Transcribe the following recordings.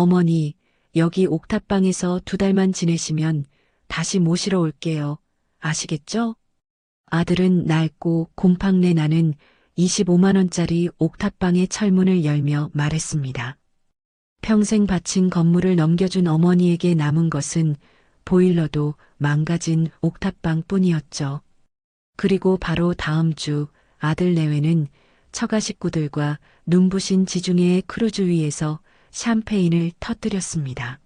어머니, 여기 옥탑방에서 2달만 지내시면 다시 모시러 올게요. 아시겠죠? 아들은 낡고 곰팡내 나는 25만 원짜리 옥탑방의 철문을 열며 말했습니다. 평생 바친 건물을 넘겨준 어머니에게 남은 것은 보일러도 망가진 옥탑방 뿐이었죠. 그리고 바로 다음 주 아들 내외는 처가 식구들과 눈부신 지중해의 크루즈 위에서 샴페인을 터뜨렸습니다.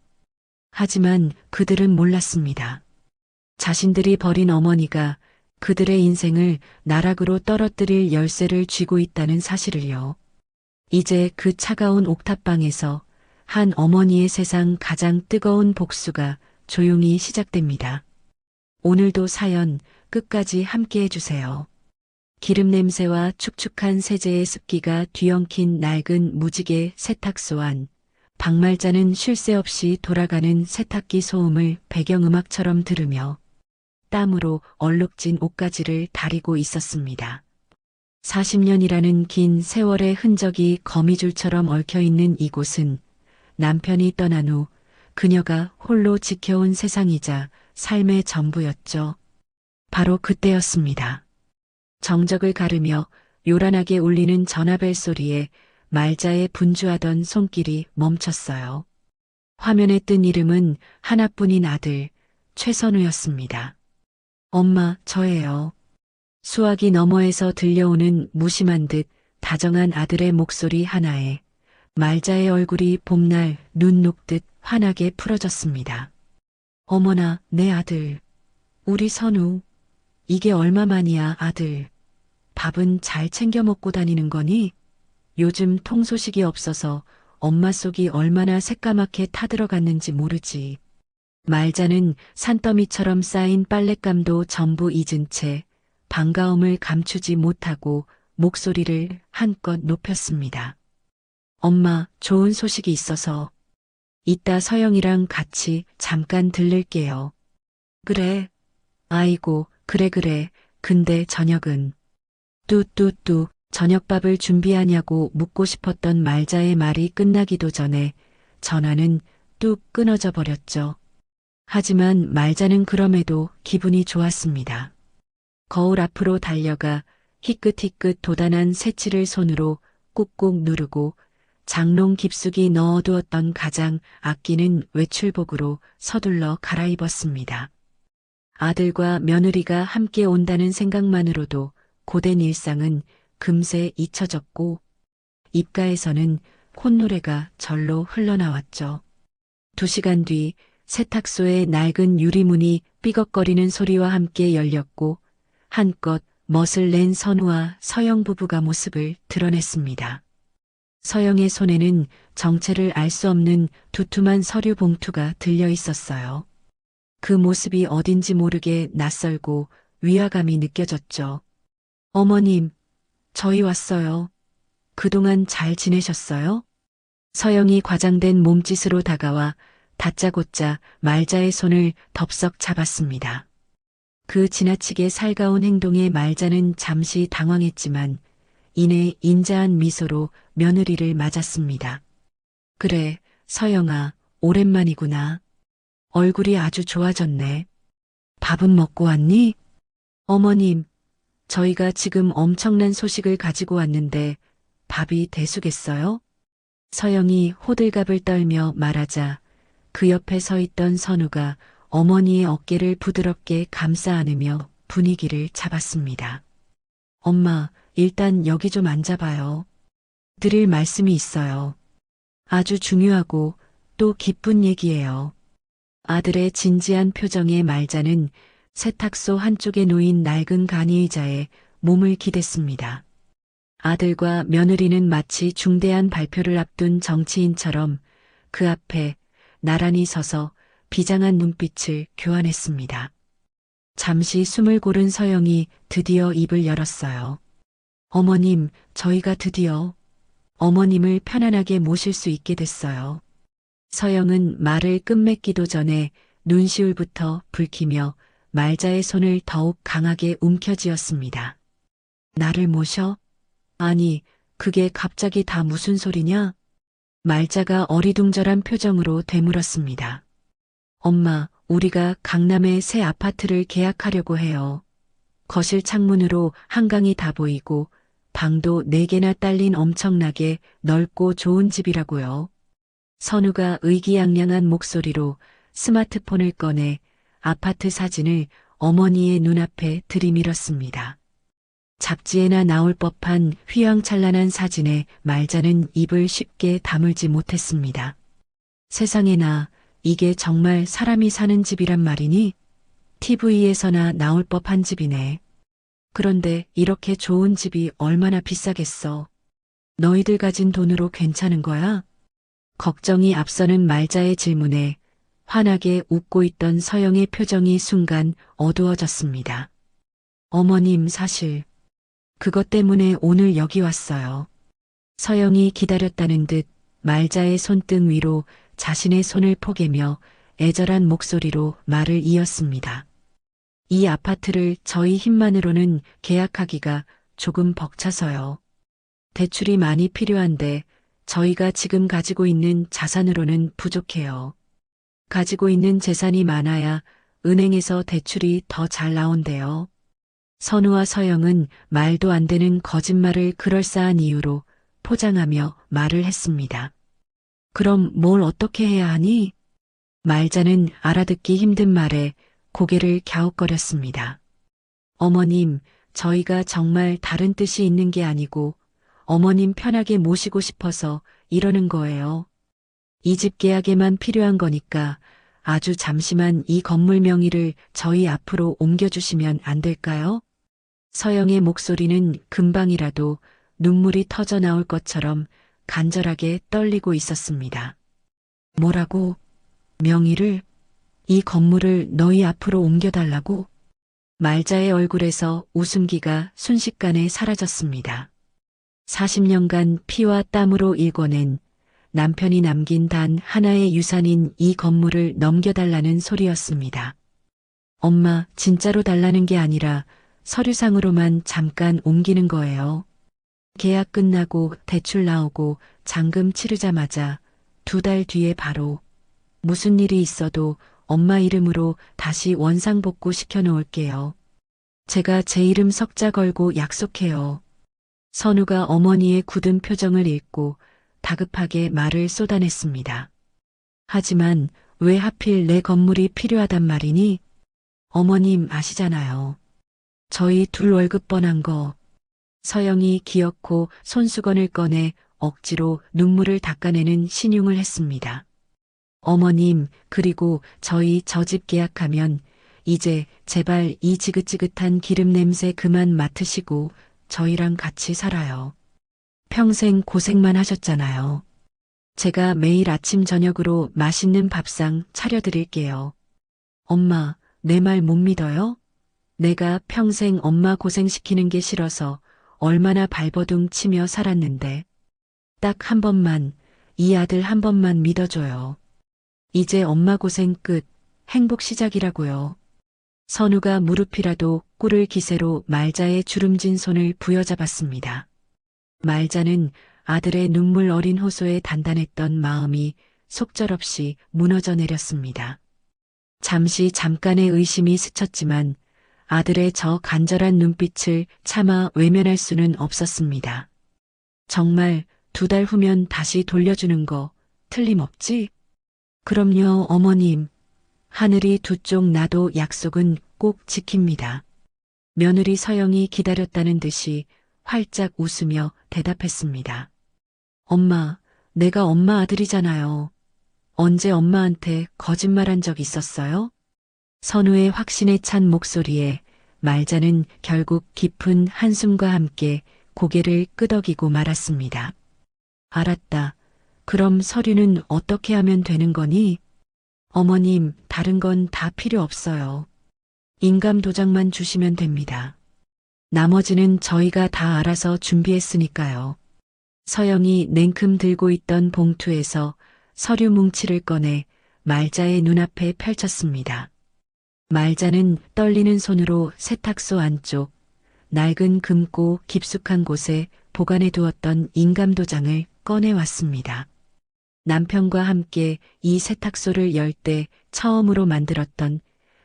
하지만 그들은 몰랐습니다. 자신들이 버린 어머니가 그들의 인생을 나락으로 떨어뜨릴 열쇠를 쥐고 있다는 사실을요. 이제 그 차가운 옥탑방에서 한 어머니의 세상 가장 뜨거운 복수가 조용히 시작됩니다. 오늘도 사연 끝까지 함께 해주세요. 기름 냄새와 축축한 세제의 습기가 뒤엉킨 낡은 무지개 세탁소 안, 박말자는 쉴 새 없이 돌아가는 세탁기 소음을 배경음악처럼 들으며 땀으로 얼룩진 옷가지를 다리고 있었습니다. 40년이라는 긴 세월의 흔적이 거미줄처럼 얽혀있는 이곳은 남편이 떠난 후 그녀가 홀로 지켜온 세상이자 삶의 전부였죠. 바로 그때였습니다. 정적을 가르며 요란하게 울리는 전화벨 소리에 말자의 분주하던 손길이 멈췄어요. 화면에 뜬 이름은 하나뿐인 아들, 최선우였습니다. 엄마, 저예요. 수화기 너머에서 들려오는 무심한 듯 다정한 아들의 목소리 하나에 말자의 얼굴이 봄날 눈 녹듯 환하게 풀어졌습니다. 어머나, 내 아들. 우리 선우. 이게 얼마만이야, 아들. 밥은 잘 챙겨 먹고 다니는 거니? 요즘 통소식이 없어서 엄마 속이 얼마나 새까맣게 타들어갔는지 모르지. 말자는 산더미처럼 쌓인 빨랫감도 전부 잊은 채 반가움을 감추지 못하고 목소리를 한껏 높였습니다. 엄마, 좋은 소식이 있어서 이따 서영이랑 같이 잠깐 들를게요. 그래. 아이고, 그래. 근데 저녁은? 뚜뚜뚜, 저녁밥을 준비하냐고 묻고 싶었던 말자의 말이 끝나기도 전에 전화는 뚝 끊어져 버렸죠. 하지만 말자는 그럼에도 기분이 좋았습니다. 거울 앞으로 달려가 희끗희끗 도단한 새치를 손으로 꾹꾹 누르고 장롱 깊숙이 넣어두었던 가장 아끼는 외출복으로 서둘러 갈아입었습니다. 아들과 며느리가 함께 온다는 생각만으로도 고된 일상은 금세 잊혀졌고 입가에서는 콧노래가 절로 흘러나왔죠. 2시간 뒤 세탁소의 낡은 유리문이 삐걱거리는 소리와 함께 열렸고 한껏 멋을 낸 선우와 서영 부부가 모습을 드러냈습니다. 서영의 손에는 정체를 알 수 없는 두툼한 서류 봉투가 들려 있었어요. 그 모습이 어딘지 모르게 낯설고 위화감이 느껴졌죠. 어머님, 저희 왔어요. 그동안 잘 지내셨어요? 서영이 과장된 몸짓으로 다가와 다짜고짜 말자의 손을 덥석 잡았습니다. 그 지나치게 살가운 행동에 말자는 잠시 당황했지만 이내 인자한 미소로 며느리를 맞았습니다. 그래, 서영아, 오랜만이구나. 얼굴이 아주 좋아졌네. 밥은 먹고 왔니? 어머님, 저희가 지금 엄청난 소식을 가지고 왔는데 밥이 대수겠어요? 서영이 호들갑을 떨며 말하자 그 옆에 서 있던 선우가 어머니의 어깨를 부드럽게 감싸 안으며 분위기를 잡았습니다. 엄마, 일단 여기 좀 앉아봐요. 드릴 말씀이 있어요. 아주 중요하고 또 기쁜 얘기예요. 아들의 진지한 표정에 말자는 세탁소 한쪽에 놓인 낡은 간이의자에 몸을 기댔습니다. 아들과 며느리는 마치 중대한 발표를 앞둔 정치인처럼 그 앞에 나란히 서서 비장한 눈빛을 교환했습니다. 잠시 숨을 고른 서영이 드디어 입을 열었어요. 어머님, 저희가 드디어 어머님을 편안하게 모실 수 있게 됐어요. 서영은 말을 끝맺기도 전에 눈시울부터 붉히며 말자의 손을 더욱 강하게 움켜쥐었습니다. 나를 모셔? 아니, 그게 갑자기 다 무슨 소리냐? 말자가 어리둥절한 표정으로 되물었습니다. 엄마, 우리가 강남에 새 아파트를 계약하려고 해요. 거실 창문으로 한강이 다 보이고 방도 4개나 딸린 엄청나게 넓고 좋은 집이라고요. 선우가 의기양양한 목소리로 스마트폰을 꺼내 아파트 사진을 어머니의 눈앞에 들이밀었습니다. 잡지에나 나올 법한 휘황찬란한 사진에 말자는 입을 쉽게 다물지 못했습니다. 세상에나 이게 정말 사람이 사는 집이란 말이니? TV에서나 나올 법한 집이네. 그런데 이렇게 좋은 집이 얼마나 비싸겠어. 너희들 가진 돈으로 괜찮은 거야? 걱정이 앞서는 말자의 질문에 환하게 웃고 있던 서영의 표정이 순간 어두워졌습니다. 어머님 사실 그것 때문에 오늘 여기 왔어요. 서영이 기다렸다는 듯 말자의 손등 위로 자신의 손을 포개며 애절한 목소리로 말을 이었습니다. 이 아파트를 저희 힘만으로는 계약하기가 조금 벅차서요. 대출이 많이 필요한데 저희가 지금 가지고 있는 자산으로는 부족해요. 가지고 있는 재산이 많아야 은행에서 대출이 더 잘 나온대요. 선우와 서영은 말도 안 되는 거짓말을 그럴싸한 이유로 포장하며 말을 했습니다. 그럼 뭘 어떻게 해야 하니? 말자는 알아듣기 힘든 말에 고개를 갸웃거렸습니다. 어머님, 저희가 정말 다른 뜻이 있는 게 아니고 어머님 편하게 모시고 싶어서 이러는 거예요. 이 집 계약에만 필요한 거니까 아주 잠시만 이 건물 명의를 저희 앞으로 옮겨주시면 안 될까요? 서영의 목소리는 금방이라도 눈물이 터져 나올 것처럼 간절하게 떨리고 있었습니다. 뭐라고? 명의를? 이 건물을 너희 앞으로 옮겨달라고? 말자의 얼굴에서 웃음기가 순식간에 사라졌습니다. 40년간 피와 땀으로 일궈낸 남편이 남긴 단 하나의 유산인 이 건물을 넘겨달라는 소리였습니다. 엄마, 진짜로 달라는 게 아니라 서류상으로만 잠깐 옮기는 거예요. 계약 끝나고 대출 나오고 잔금 치르자마자 2달 뒤에 바로 무슨 일이 있어도 엄마 이름으로 다시 원상복구 시켜놓을게요. 제가 제 이름 석자 걸고 약속해요. 선우가 어머니의 굳은 표정을 읽고 다급하게 말을 쏟아냈습니다. 하지만 왜 하필 내 건물이 필요하단 말이니? 어머님 아시잖아요. 저희 둘 월급 뻔한 거. 서영이 기어코 손수건을 꺼내 억지로 눈물을 닦아내는 신용을 했습니다. 어머님, 그리고 저희 저 집 계약하면 이제 제발 이 지긋지긋한 기름 냄새 그만 맡으시고 저희랑 같이 살아요. 평생 고생만 하셨잖아요. 제가 매일 아침 저녁으로 맛있는 밥상 차려드릴게요. 엄마, 내 말 못 믿어요? 내가 평생 엄마 고생시키는 게 싫어서 얼마나 발버둥 치며 살았는데. 딱 한 번만, 이 아들 한 번만 믿어줘요. 이제 엄마 고생 끝, 행복 시작이라고요. 선우가 무릎이라도 꿇을 기세로 말자의 주름진 손을 부여잡았습니다. 말자는 아들의 눈물 어린 호소에 단단했던 마음이 속절없이 무너져 내렸습니다. 잠깐의 의심이 스쳤지만 아들의 저 간절한 눈빛을 차마 외면할 수는 없었습니다. 정말 2달 후면 다시 돌려주는 거 틀림없지? 그럼요, 어머님. 하늘이 두 쪽 나도 약속은 꼭 지킵니다. 며느리 서영이 기다렸다는 듯이 활짝 웃으며 대답했습니다. 엄마, 내가 엄마 아들이잖아요. 언제 엄마한테 거짓말한 적 있었어요? 선우의 확신에 찬 목소리에 말자는 결국 깊은 한숨과 함께 고개를 끄덕이고 말았습니다. 알았다. 그럼 서류는 어떻게 하면 되는 거니? 어머님, 다른 건 다 필요 없어요. 인감 도장만 주시면 됩니다. 나머지는 저희가 다 알아서 준비했으니까요. 서영이 냉큼 들고 있던 봉투에서 서류 뭉치를 꺼내 말자의 눈앞에 펼쳤습니다. 말자는 떨리는 손으로 세탁소 안쪽 낡은 금고 깊숙한 곳에 보관해 두었던 인감 도장을 꺼내왔습니다. 남편과 함께 이 세탁소를 열 때 처음으로 만들었던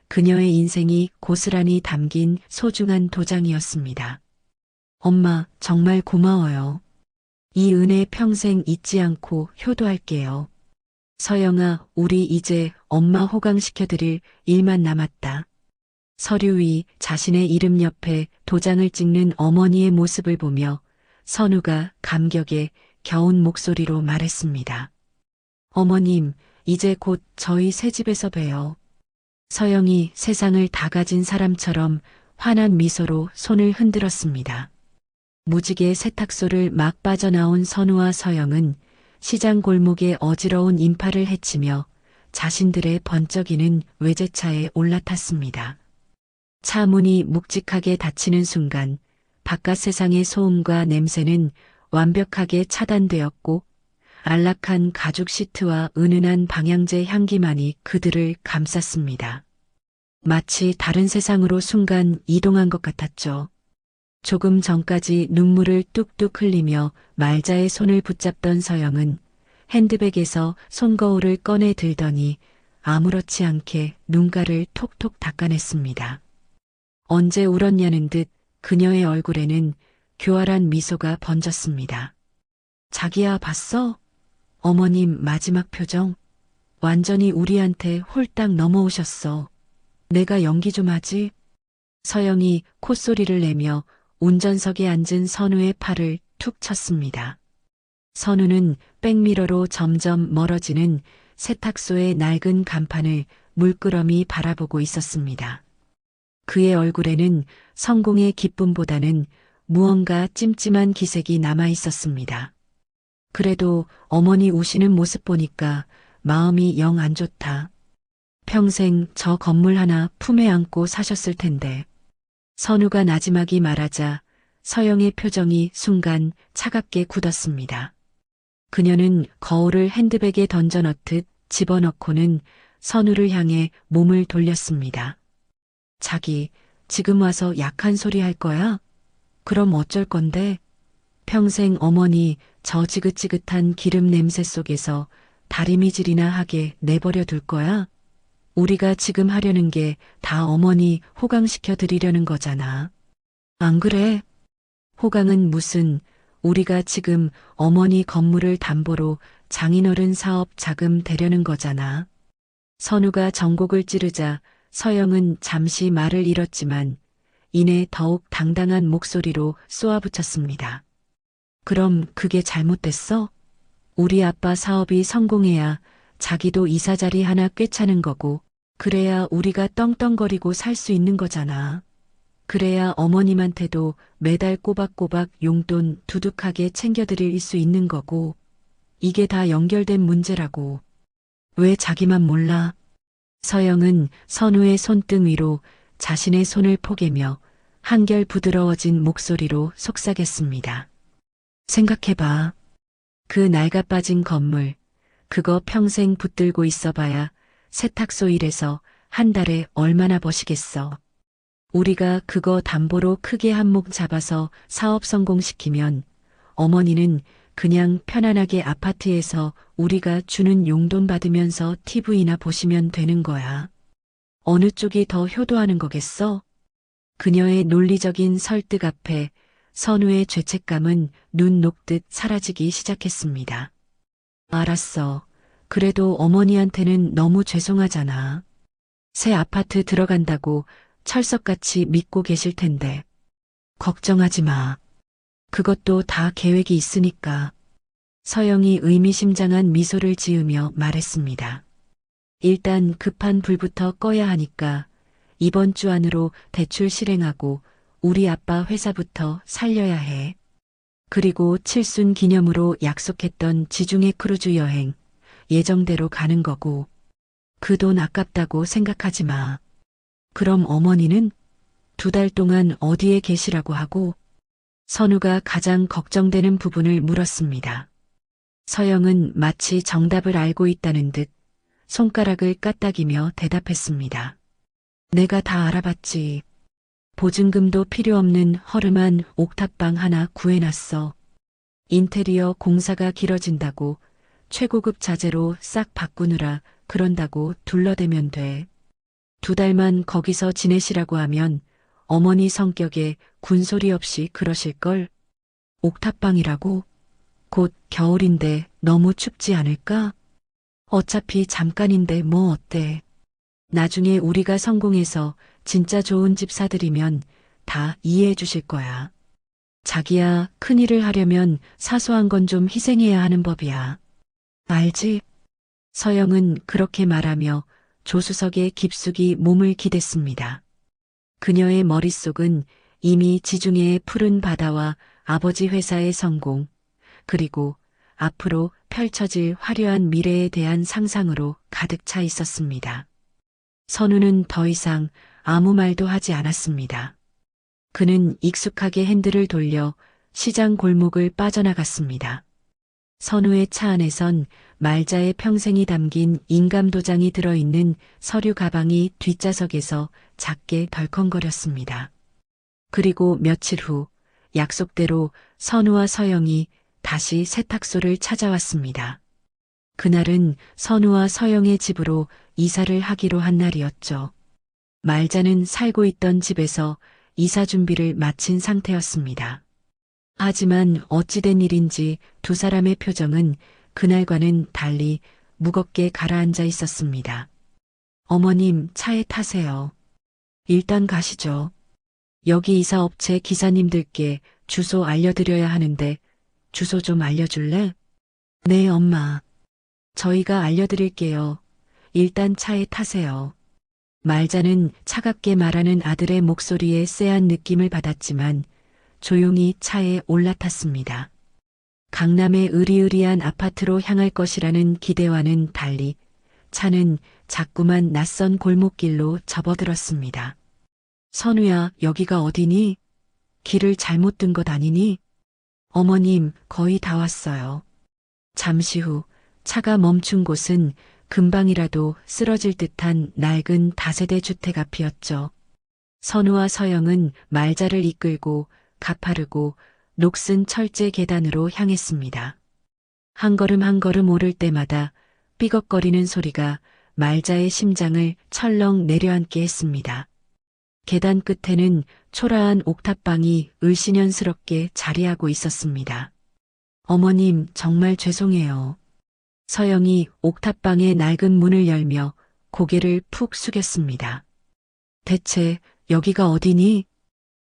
그녀의 인생이 고스란히 담긴 소중한 도장이었습니다. 엄마, 정말 고마워요. 이 은혜 평생 잊지 않고 효도할게요. 서영아, 우리 이제 엄마 호강시켜드릴 일만 남았다. 서류 위 자신의 이름 옆에 도장을 찍는 어머니의 모습을 보며 선우가 감격에 겨운 목소리로 말했습니다. 어머님, 이제 곧 저희 새 집에서 봬요. 서영이 세상을 다 가진 사람처럼 환한 미소로 손을 흔들었습니다. 무지개 세탁소를 막 빠져나온 선우와 서영은 시장 골목의 어지러운 인파를 헤치며 자신들의 번쩍이는 외제차에 올라탔습니다. 차 문이 묵직하게 닫히는 순간 바깥 세상의 소음과 냄새는 완벽하게 차단되었고 안락한 가죽 시트와 은은한 방향제 향기만이 그들을 감쌌습니다. 마치 다른 세상으로 순간 이동한 것 같았죠. 조금 전까지 눈물을 뚝뚝 흘리며 말자의 손을 붙잡던 서영은 핸드백에서 손거울을 꺼내 들더니 아무렇지 않게 눈가를 톡톡 닦아냈습니다. 언제 울었냐는 듯 그녀의 얼굴에는 교활한 미소가 번졌습니다. 자기야, 봤어? 어머님 마지막 표정. 완전히 우리한테 홀딱 넘어오셨어. 내가 연기 좀 하지? 서영이 콧소리를 내며 운전석에 앉은 선우의 팔을 툭 쳤습니다. 선우는 백미러로 점점 멀어지는 세탁소의 낡은 간판을 물끄러미 바라보고 있었습니다. 그의 얼굴에는 성공의 기쁨보다는 무언가 찜찜한 기색이 남아 있었습니다. 그래도 어머니 우시는 모습 보니까 마음이 영 안 좋다. 평생 저 건물 하나 품에 안고 사셨을 텐데. 선우가 나지막이 말하자 서영의 표정이 순간 차갑게 굳었습니다. 그녀는 거울을 핸드백에 던져 넣듯 집어넣고는 선우를 향해 몸을 돌렸습니다. 자기, 지금 와서 약한 소리 할 거야? 그럼 어쩔 건데? 평생 어머니 저 지긋지긋한 기름 냄새 속에서 다리미질이나 하게 내버려 둘 거야? 우리가 지금 하려는 게 다 어머니 호강시켜 드리려는 거잖아. 안 그래? 호강은 무슨, 우리가 지금 어머니 건물을 담보로 장인어른 사업 자금 대려는 거잖아. 선우가 전곡을 찌르자 서영은 잠시 말을 잃었지만 이내 더욱 당당한 목소리로 쏘아붙였습니다. 그럼 그게 잘못됐어? 우리 아빠 사업이 성공해야 자기도 이사 자리 하나 꿰차는 거고, 그래야 우리가 떵떵거리고 살 수 있는 거잖아. 그래야 어머님한테도 매달 꼬박꼬박 용돈 두둑하게 챙겨드릴 수 있는 거고, 이게 다 연결된 문제라고. 왜 자기만 몰라? 서영은 선우의 손등 위로 자신의 손을 포개며 한결 부드러워진 목소리로 속삭였습니다. 생각해봐. 그 낡아빠진 건물, 그거 평생 붙들고 있어봐야 세탁소 일에서 한 달에 얼마나 버시겠어. 우리가 그거 담보로 크게 한몫 잡아서 사업 성공시키면 어머니는 그냥 편안하게 아파트에서 우리가 주는 용돈 받으면서 TV나 보시면 되는 거야. 어느 쪽이 더 효도하는 거겠어? 그녀의 논리적인 설득 앞에 선우의 죄책감은 눈 녹듯 사라지기 시작했습니다. 알았어. 그래도 어머니한테는 너무 죄송하잖아. 새 아파트 들어간다고 철석같이 믿고 계실 텐데. 걱정하지 마. 그것도 다 계획이 있으니까. 서영이 의미심장한 미소를 지으며 말했습니다. 일단 급한 불부터 꺼야 하니까 이번 주 안으로 대출 실행하고 우리 아빠 회사부터 살려야 해. 그리고 칠순 기념으로 약속했던 지중해 크루즈 여행 예정대로 가는 거고 그 돈 아깝다고 생각하지 마. 그럼 어머니는 2달 동안 어디에 계시라고 하고? 선우가 가장 걱정되는 부분을 물었습니다. 서영은 마치 정답을 알고 있다는 듯 손가락을 까딱이며 대답했습니다. 내가 다 알아봤지. 보증금도 필요 없는 허름한 옥탑방 하나 구해놨어. 인테리어 공사가 길어진다고 최고급 자재로 싹 바꾸느라 그런다고 둘러대면 돼. 2달만 거기서 지내시라고 하면 어머니 성격에 군소리 없이 그러실걸. 옥탑방이라고? 곧 겨울인데 너무 춥지 않을까? 어차피 잠깐인데 뭐 어때? 나중에 우리가 성공해서 진짜 좋은 집 사들이면 다 이해해 주실 거야. 자기야, 큰일을 하려면 사소한 건 좀 희생해야 하는 법이야. 알지? 서영은 그렇게 말하며 조수석에 깊숙이 몸을 기댔습니다. 그녀의 머릿속은 이미 지중해의 푸른 바다와 아버지 회사의 성공, 그리고 앞으로 펼쳐질 화려한 미래에 대한 상상으로 가득 차 있었습니다. 선우는 더 이상 아무 말도 하지 않았습니다. 그는 익숙하게 핸들을 돌려 시장 골목을 빠져나갔습니다. 선우의 차 안에선 말자의 평생이 담긴 인감도장이 들어있는 서류 가방이 뒷좌석에서 작게 덜컹거렸습니다. 그리고 며칠 후 약속대로 선우와 서영이 다시 세탁소를 찾아왔습니다. 그날은 선우와 서영의 집으로 이사를 하기로 한 날이었죠. 말자는 살고 있던 집에서 이사 준비를 마친 상태였습니다. 하지만 어찌된 일인지 두 사람의 표정은 그날과는 달리 무겁게 가라앉아 있었습니다. 어머님, 차에 타세요. 일단 가시죠. 여기 이사업체 기사님들께 주소 알려드려야 하는데 주소 좀 알려줄래? 네, 엄마. 저희가 알려드릴게요. 일단 차에 타세요. 말자는 차갑게 말하는 아들의 목소리에 쎄한 느낌을 받았지만 조용히 차에 올라탔습니다. 강남의 으리으리한 아파트로 향할 것이라는 기대와는 달리 차는 자꾸만 낯선 골목길로 접어들었습니다. 선우야, 여기가 어디니? 길을 잘못 든 것 아니니? 어머님, 거의 다 왔어요. 잠시 후 차가 멈춘 곳은 금방이라도 쓰러질 듯한 낡은 다세대 주택 앞이었죠. 선우와 서영은 말자를 이끌고 가파르고 녹슨 철제 계단으로 향했습니다. 한 걸음 한 걸음 오를 때마다 삐걱거리는 소리가 말자의 심장을 철렁 내려앉게 했습니다. 계단 끝에는 초라한 옥탑방이 을씨년스럽게 자리하고 있었습니다. 어머님, 정말 죄송해요. 서영이 옥탑방의 낡은 문을 열며 고개를 푹 숙였습니다. 대체 여기가 어디니?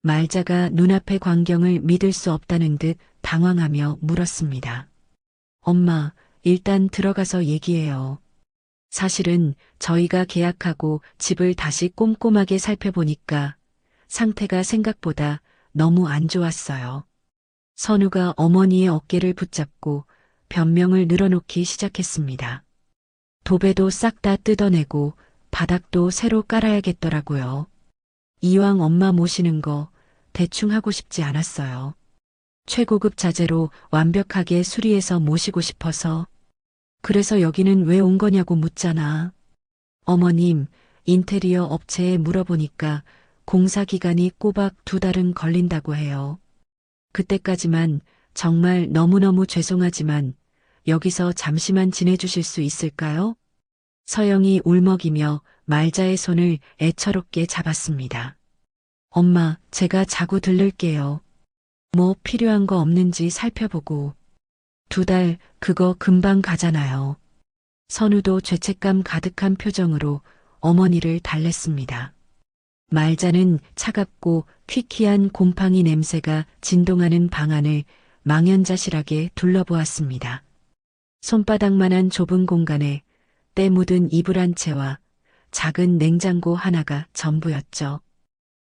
말자가 눈앞의 광경을 믿을 수 없다는 듯 당황하며 물었습니다. 엄마, 일단 들어가서 얘기해요. 사실은 저희가 계약하고 집을 다시 꼼꼼하게 살펴보니까 상태가 생각보다 너무 안 좋았어요. 선우가 어머니의 어깨를 붙잡고 변명을 늘어놓기 시작했습니다. 도배도 싹 다 뜯어내고 바닥도 새로 깔아야겠더라고요. 이왕 엄마 모시는 거 대충 하고 싶지 않았어요. 최고급 자재로 완벽하게 수리해서 모시고 싶어서. 그래서 여기는 왜 온 거냐고 묻잖아. 어머님, 인테리어 업체에 물어보니까 공사 기간이 꼬박 2달은 걸린다고 해요. 그때까지만 정말 너무너무 죄송하지만 여기서 잠시만 지내주실 수 있을까요? 서영이 울먹이며 말자의 손을 애처롭게 잡았습니다. 엄마, 제가 자고 들를게요. 뭐 필요한 거 없는지 살펴보고. 2달, 그거 금방 가잖아요. 선우도 죄책감 가득한 표정으로 어머니를 달랬습니다. 말자는 차갑고 퀴퀴한 곰팡이 냄새가 진동하는 방 안을 망연자실하게 둘러보았습니다. 손바닥만한 좁은 공간에 때 묻은 이불 한 채와 작은 냉장고 하나가 전부였죠.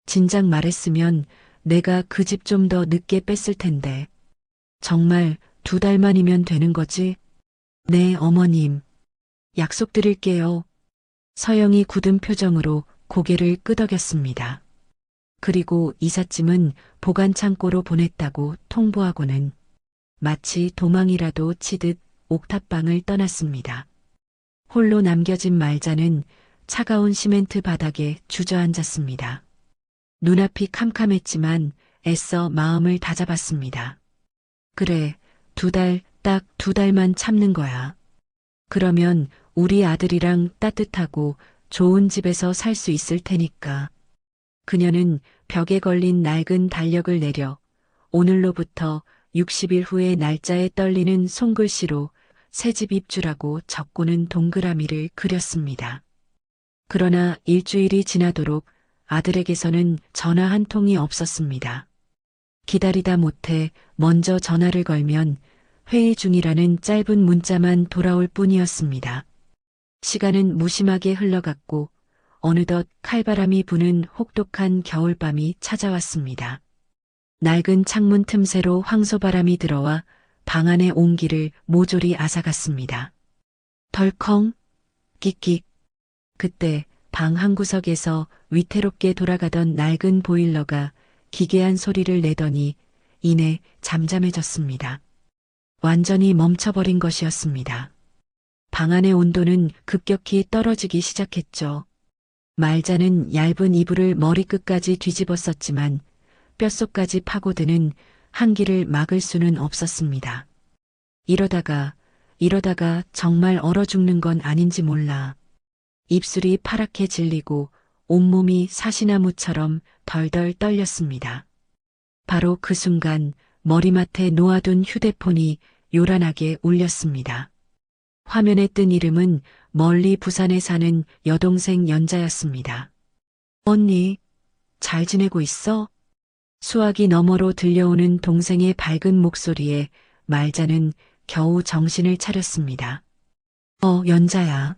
진작 말했으면 내가 그 집 좀 더 늦게 뺐을 텐데. 정말 2달만이면 되는 거지? 네, 어머님. 약속드릴게요. 서영이 굳은 표정으로 고개를 끄덕였습니다. 그리고 이삿짐은 보관 창고로 보냈다고 통보하고는 마치 도망이라도 치듯 옥탑방을 떠났습니다. 홀로 남겨진 말자는 차가운 시멘트 바닥에 주저앉았습니다. 눈앞이 캄캄했지만 애써 마음을 다잡았습니다. 그래, 2달 딱 2달만 참는 거야. 그러면 우리 아들이랑 따뜻하고 좋은 집에서 살 수 있을 테니까. 그녀는 벽에 걸린 낡은 달력을 내려 오늘로부터 60일 후의 날짜에 떨리는 손글씨로 새집 입주라고 적고는 동그라미를 그렸습니다. 그러나 일주일이 지나도록 아들에게서는 전화 한 통이 없었습니다. 기다리다 못해 먼저 전화를 걸면 회의 중이라는 짧은 문자만 돌아올 뿐이었습니다. 시간은 무심하게 흘러갔고 어느덧 칼바람이 부는 혹독한 겨울밤이 찾아왔습니다. 낡은 창문 틈새로 황소바람이 들어와 방 안의 온기를 모조리 앗아갔습니다. 덜컹, 끽끽. 그때 방 한구석에서 위태롭게 돌아가던 낡은 보일러가 기괴한 소리를 내더니 이내 잠잠해졌습니다. 완전히 멈춰버린 것이었습니다. 방 안의 온도는 급격히 떨어지기 시작했죠. 말자는 얇은 이불을 머리끝까지 뒤집었었지만 뼛속까지 파고드는 한기를 막을 수는 없었습니다. 이러다가 정말 얼어 죽는 건 아닌지 몰라. 입술이 파랗게 질리고 온몸이 사시나무처럼 덜덜 떨렸습니다. 바로 그 순간 머리맡에 놓아둔 휴대폰이 요란하게 울렸습니다. 화면에 뜬 이름은 멀리 부산에 사는 여동생 연자였습니다. 언니, 잘 지내고 있어? 수화기 너머로 들려오는 동생의 밝은 목소리에 말자는 겨우 정신을 차렸습니다. 연자야.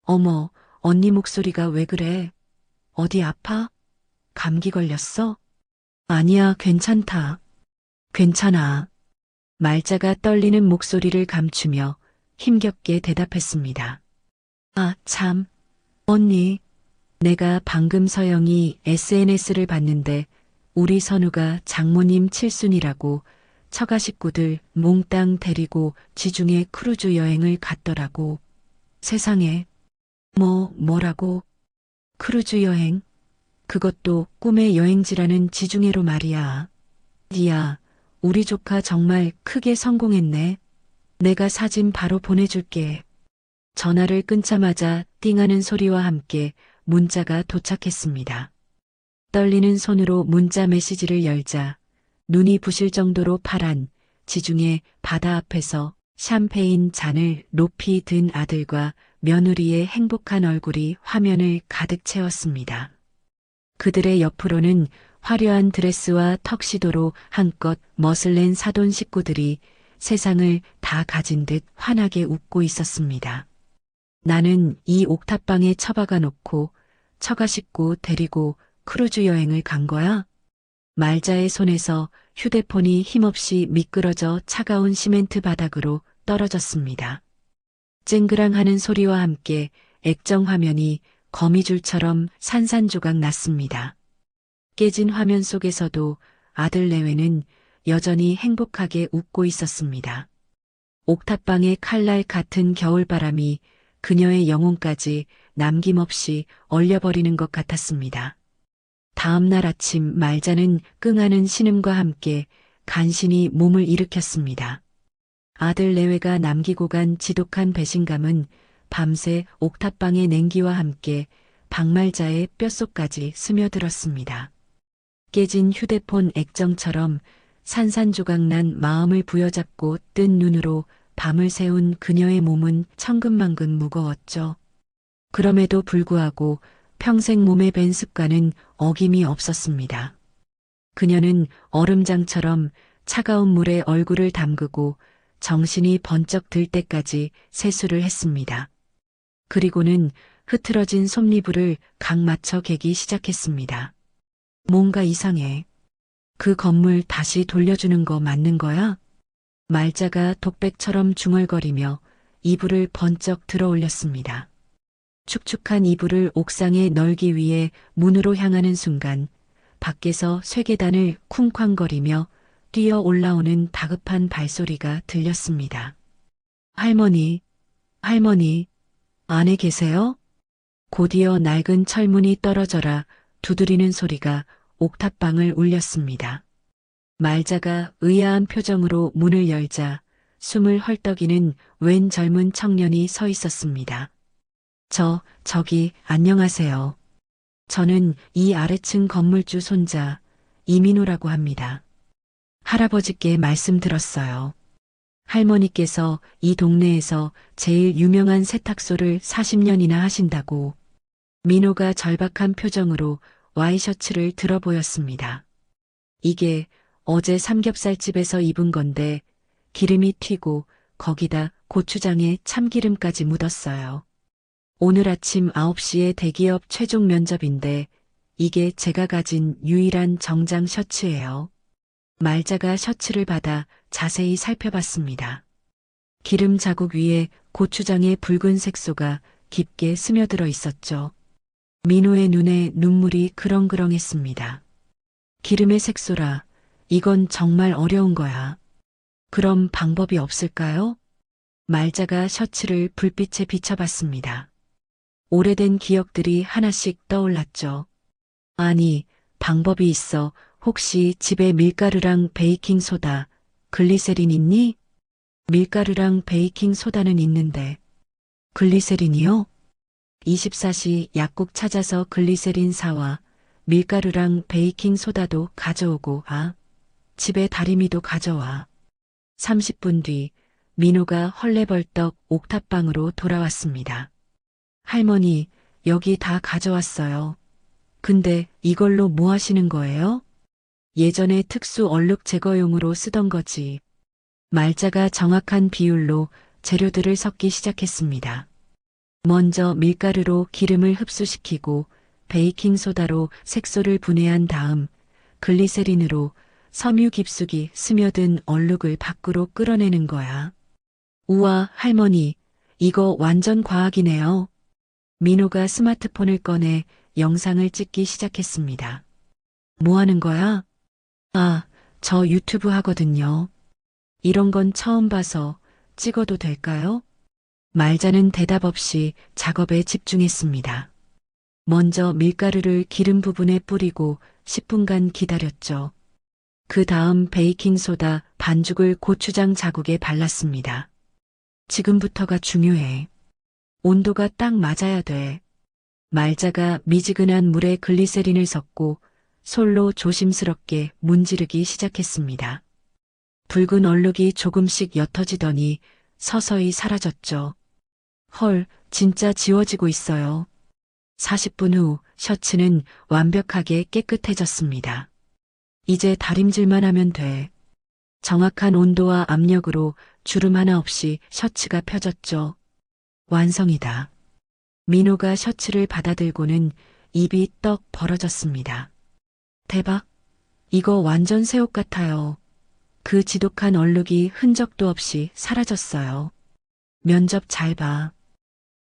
어머, 언니 목소리가 왜 그래? 어디 아파? 감기 걸렸어? 아니야, 괜찮다. 괜찮아. 말자가 떨리는 목소리를 감추며 힘겹게 대답했습니다. 아, 참. 언니, 내가 방금 서영이 SNS를 봤는데 우리 선우가 장모님 칠순이라고 처가 식구들 몽땅 데리고 지중해 크루즈 여행을 갔더라고. 세상에. 뭐라고? 크루즈 여행? 그것도 꿈의 여행지라는 지중해로 말이야. 이야, 우리 조카 정말 크게 성공했네. 내가 사진 바로 보내줄게. 전화를 끊자마자 띵하는 소리와 함께 문자가 도착했습니다. 떨리는 손으로 문자 메시지를 열자 눈이 부실 정도로 파란 지중해 바다 앞에서 샴페인 잔을 높이 든 아들과 며느리의 행복한 얼굴이 화면을 가득 채웠습니다. 그들의 옆으로는 화려한 드레스와 턱시도로 한껏 멋을 낸 사돈 식구들이 세상을 다 가진 듯 환하게 웃고 있었습니다. 나는 이 옥탑방에 처박아 놓고 처가 식구 데리고 크루즈 여행을 간 거야? 말자의 손에서 휴대폰이 힘없이 미끄러져 차가운 시멘트 바닥으로 떨어졌습니다. 쨍그랑하는 소리와 함께 액정 화면이 거미줄처럼 산산조각 났습니다. 깨진 화면 속에서도 아들 내외는 여전히 행복하게 웃고 있었습니다. 옥탑방의 칼날 같은 겨울바람이 그녀의 영혼까지 남김없이 얼려버리는 것 같았습니다. 다음 날 아침 말자는 끙하는 신음과 함께 간신히 몸을 일으켰습니다. 아들 내외가 남기고 간 지독한 배신감은 밤새 옥탑방의 냉기와 함께 박말자의 뼛속까지 스며들었습니다. 깨진 휴대폰 액정처럼 산산조각난 마음을 부여잡고 뜬 눈으로 밤을 새운 그녀의 몸은 천근만근 무거웠죠. 그럼에도 불구하고 평생 몸에 밴 습관은 어김이 없었습니다. 그녀는 얼음장처럼 차가운 물에 얼굴을 담그고 정신이 번쩍 들 때까지 세수를 했습니다. 그리고는 흐트러진 솜니부를 각 맞춰 개기 시작했습니다. 뭔가 이상해. 그 건물 다시 돌려주는 거 맞는 거야? 말자가 독백처럼 중얼거리며 이불을 번쩍 들어 올렸습니다. 축축한 이불을 옥상에 널기 위해 문으로 향하는 순간 밖에서 쇠계단을 쿵쾅거리며 뛰어 올라오는 다급한 발소리가 들렸습니다. 할머니, 안에 계세요? 곧이어 낡은 철문이 떨어져라 두드리는 소리가 옥탑방을 울렸습니다. 말자가 의아한 표정으로 문을 열자 숨을 헐떡이는 웬 젊은 청년이 서 있었습니다. 저기, 안녕하세요. 저는 이 아래층 건물주 손자, 이민호라고 합니다. 할아버지께 말씀 들었어요. 할머니께서 이 동네에서 제일 유명한 세탁소를 40년이나 하신다고. 민호가 절박한 표정으로 와이셔츠를 들어 보였습니다. 이게 어제 삼겹살집에서 입은 건데 기름이 튀고 거기다 고추장에 참기름까지 묻었어요. 오늘 아침 9시에 대기업 최종 면접인데 이게 제가 가진 유일한 정장 셔츠예요. 말자가 셔츠를 받아 자세히 살펴봤습니다. 기름 자국 위에 고추장의 붉은 색소가 깊게 스며들어 있었죠. 민호의 눈에 눈물이 그렁그렁했습니다. 기름의 색소라, 이건 정말 어려운 거야. 그럼 방법이 없을까요? 말자가 셔츠를 불빛에 비춰봤습니다. 오래된 기억들이 하나씩 떠올랐죠. 아니, 방법이 있어. 혹시 집에 밀가루랑 베이킹소다, 글리세린 있니? 밀가루랑 베이킹소다는 있는데. 글리세린이요? 24시 약국 찾아서 글리세린 사와 밀가루랑 베이킹소다도 가져오고, 집에 다리미도 가져와. 30분 뒤 민호가 헐레벌떡 옥탑방으로 돌아왔습니다. 할머니, 여기 다 가져왔어요. 근데 이걸로 뭐 하시는 거예요? 예전에 특수 얼룩 제거용으로 쓰던 거지. 말자가 정확한 비율로 재료들을 섞기 시작했습니다. 먼저 밀가루로 기름을 흡수시키고 베이킹소다로 색소를 분해한 다음 글리세린으로 섬유 깊숙이 스며든 얼룩을 밖으로 끌어내는 거야. 우와, 할머니, 이거 완전 과학이네요. 민호가 스마트폰을 꺼내 영상을 찍기 시작했습니다. 뭐 하는 거야? 저 유튜브 하거든요. 이런 건 처음 봐서 찍어도 될까요? 말자는 대답 없이 작업에 집중했습니다. 먼저 밀가루를 기름 부분에 뿌리고 10분간 기다렸죠. 그 다음 베이킹소다 반죽을 고추장 자국에 발랐습니다. 지금부터가 중요해. 온도가 딱 맞아야 돼. 말자가 미지근한 물에 글리세린을 섞고 솔로 조심스럽게 문지르기 시작했습니다. 붉은 얼룩이 조금씩 옅어지더니 서서히 사라졌죠. 헐, 진짜 지워지고 있어요. 40분 후 셔츠는 완벽하게 깨끗해졌습니다. 이제 다림질만 하면 돼. 정확한 온도와 압력으로 주름 하나 없이 셔츠가 펴졌죠. 완성이다. 민호가 셔츠를 받아들고는 입이 떡 벌어졌습니다. 대박! 이거 완전 새 옷 같아요. 그 지독한 얼룩이 흔적도 없이 사라졌어요. 면접 잘 봐.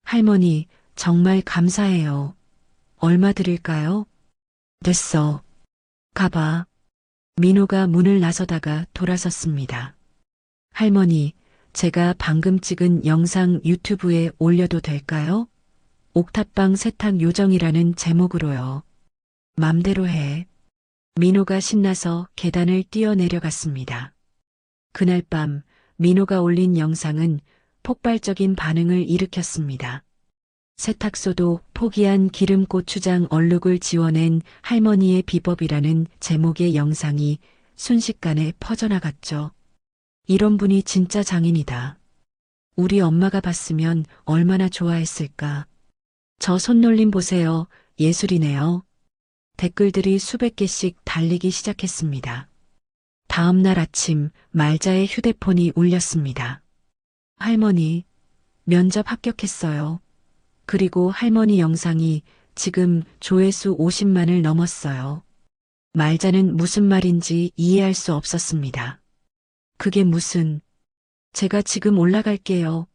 할머니, 정말 감사해요. 얼마 드릴까요? 됐어. 가봐. 민호가 문을 나서다가 돌아섰습니다. 할머니, 제가 방금 찍은 영상 유튜브에 올려도 될까요? 옥탑방 세탁 요정이라는 제목으로요. 맘대로 해. 민호가 신나서 계단을 뛰어내려갔습니다. 그날 밤 민호가 올린 영상은 폭발적인 반응을 일으켰습니다. 세탁소도 포기한 기름 고추장 얼룩을 지워낸 할머니의 비법이라는 제목의 영상이 순식간에 퍼져나갔죠. 이런 분이 진짜 장인이다. 우리 엄마가 봤으면 얼마나 좋아했을까. 저 손놀림 보세요. 예술이네요. 댓글들이 수백 개씩 달리기 시작했습니다. 다음 날 아침 말자의 휴대폰이 울렸습니다. 할머니, 면접 합격했어요. 그리고 할머니 영상이 지금 조회수 50만을 넘었어요. 말자는 무슨 말인지 이해할 수 없었습니다. 그게 무슨... 제가 지금 올라갈게요.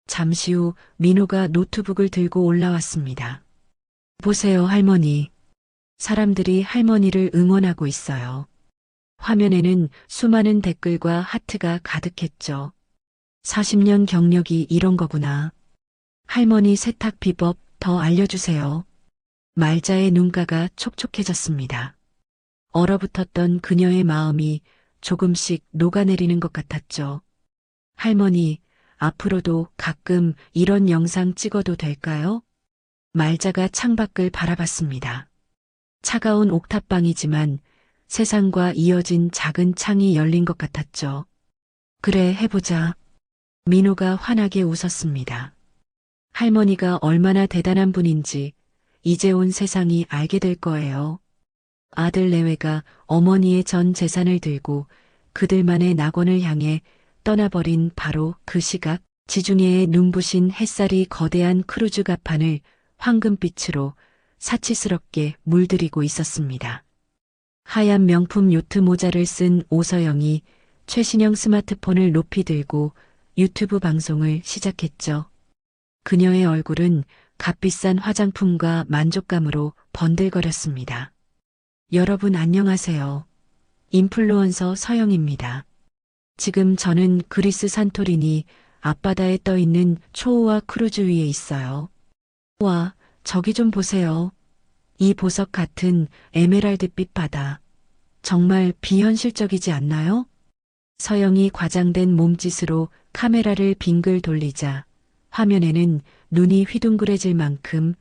잠시 후 민호가 노트북을 들고 올라왔습니다. 보세요, 할머니. 사람들이 할머니를 응원하고 있어요. 화면에는 수많은 댓글과 하트가 가득했죠. 40년 경력이 이런 거구나. 할머니 세탁 비법 더 알려주세요. 말자의 눈가가 촉촉해졌습니다. 얼어붙었던 그녀의 마음이 조금씩 녹아내리는 것 같았죠. 할머니, 앞으로도 가끔 이런 영상 찍어도 될까요? 말자가 창밖을 바라봤습니다. 차가운 옥탑방이지만 세상과 이어진 작은 창이 열린 것 같았죠. 그래, 해보자. 민호가 환하게 웃었습니다. 할머니가 얼마나 대단한 분인지 이제 온 세상이 알게 될 거예요. 아들 내외가 어머니의 전 재산을 들고 그들만의 낙원을 향해 떠나버린 바로 그 시각, 지중해에 눈부신 햇살이 거대한 크루즈 갑판을 황금빛으로 사치스럽게 물들이고 있었습니다. 하얀 명품 요트 모자를 쓴 오서영이 최신형 스마트폰을 높이 들고 유튜브 방송을 시작했죠. 그녀의 얼굴은 값비싼 화장품과 만족감으로 번들거렸습니다. 여러분 안녕하세요. 인플루언서 서영입니다. 지금 저는 그리스 산토리니 앞바다에 떠 있는 초호화 크루즈 위에 있어요. 와, 저기 좀 보세요. 이 보석 같은 에메랄드빛 바다. 정말 비현실적이지 않나요? 서영이 과장된 몸짓으로 카메라를 빙글 돌리자 화면에는 눈이 휘둥그레질 만큼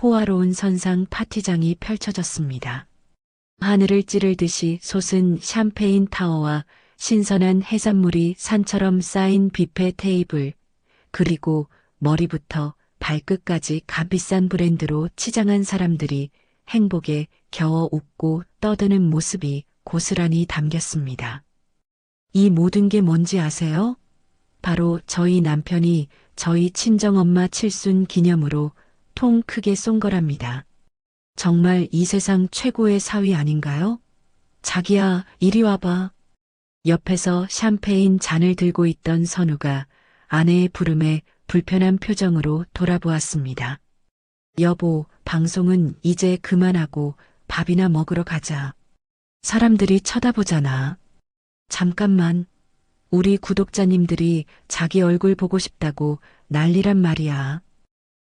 호화로운 선상 파티장이 펼쳐졌습니다. 하늘을 찌를 듯이 솟은 샴페인 타워와 신선한 해산물이 산처럼 쌓인 뷔페 테이블, 그리고 머리부터 발끝까지 값비싼 브랜드로 치장한 사람들이 행복에 겨워 웃고 떠드는 모습이 고스란히 담겼습니다. 이 모든 게 뭔지 아세요? 바로 저희 남편이 저희 친정엄마 칠순 기념으로 통 크게 쏜 거랍니다. 정말 이 세상 최고의 사위 아닌가요? 자기야, 이리 와봐. 옆에서 샴페인 잔을 들고 있던 선우가 아내의 부름에 불편한 표정으로 돌아보았습니다. 여보, 방송은 이제 그만하고 밥이나 먹으러 가자. 사람들이 쳐다보잖아. 잠깐만. 우리 구독자님들이 자기 얼굴 보고 싶다고 난리란 말이야.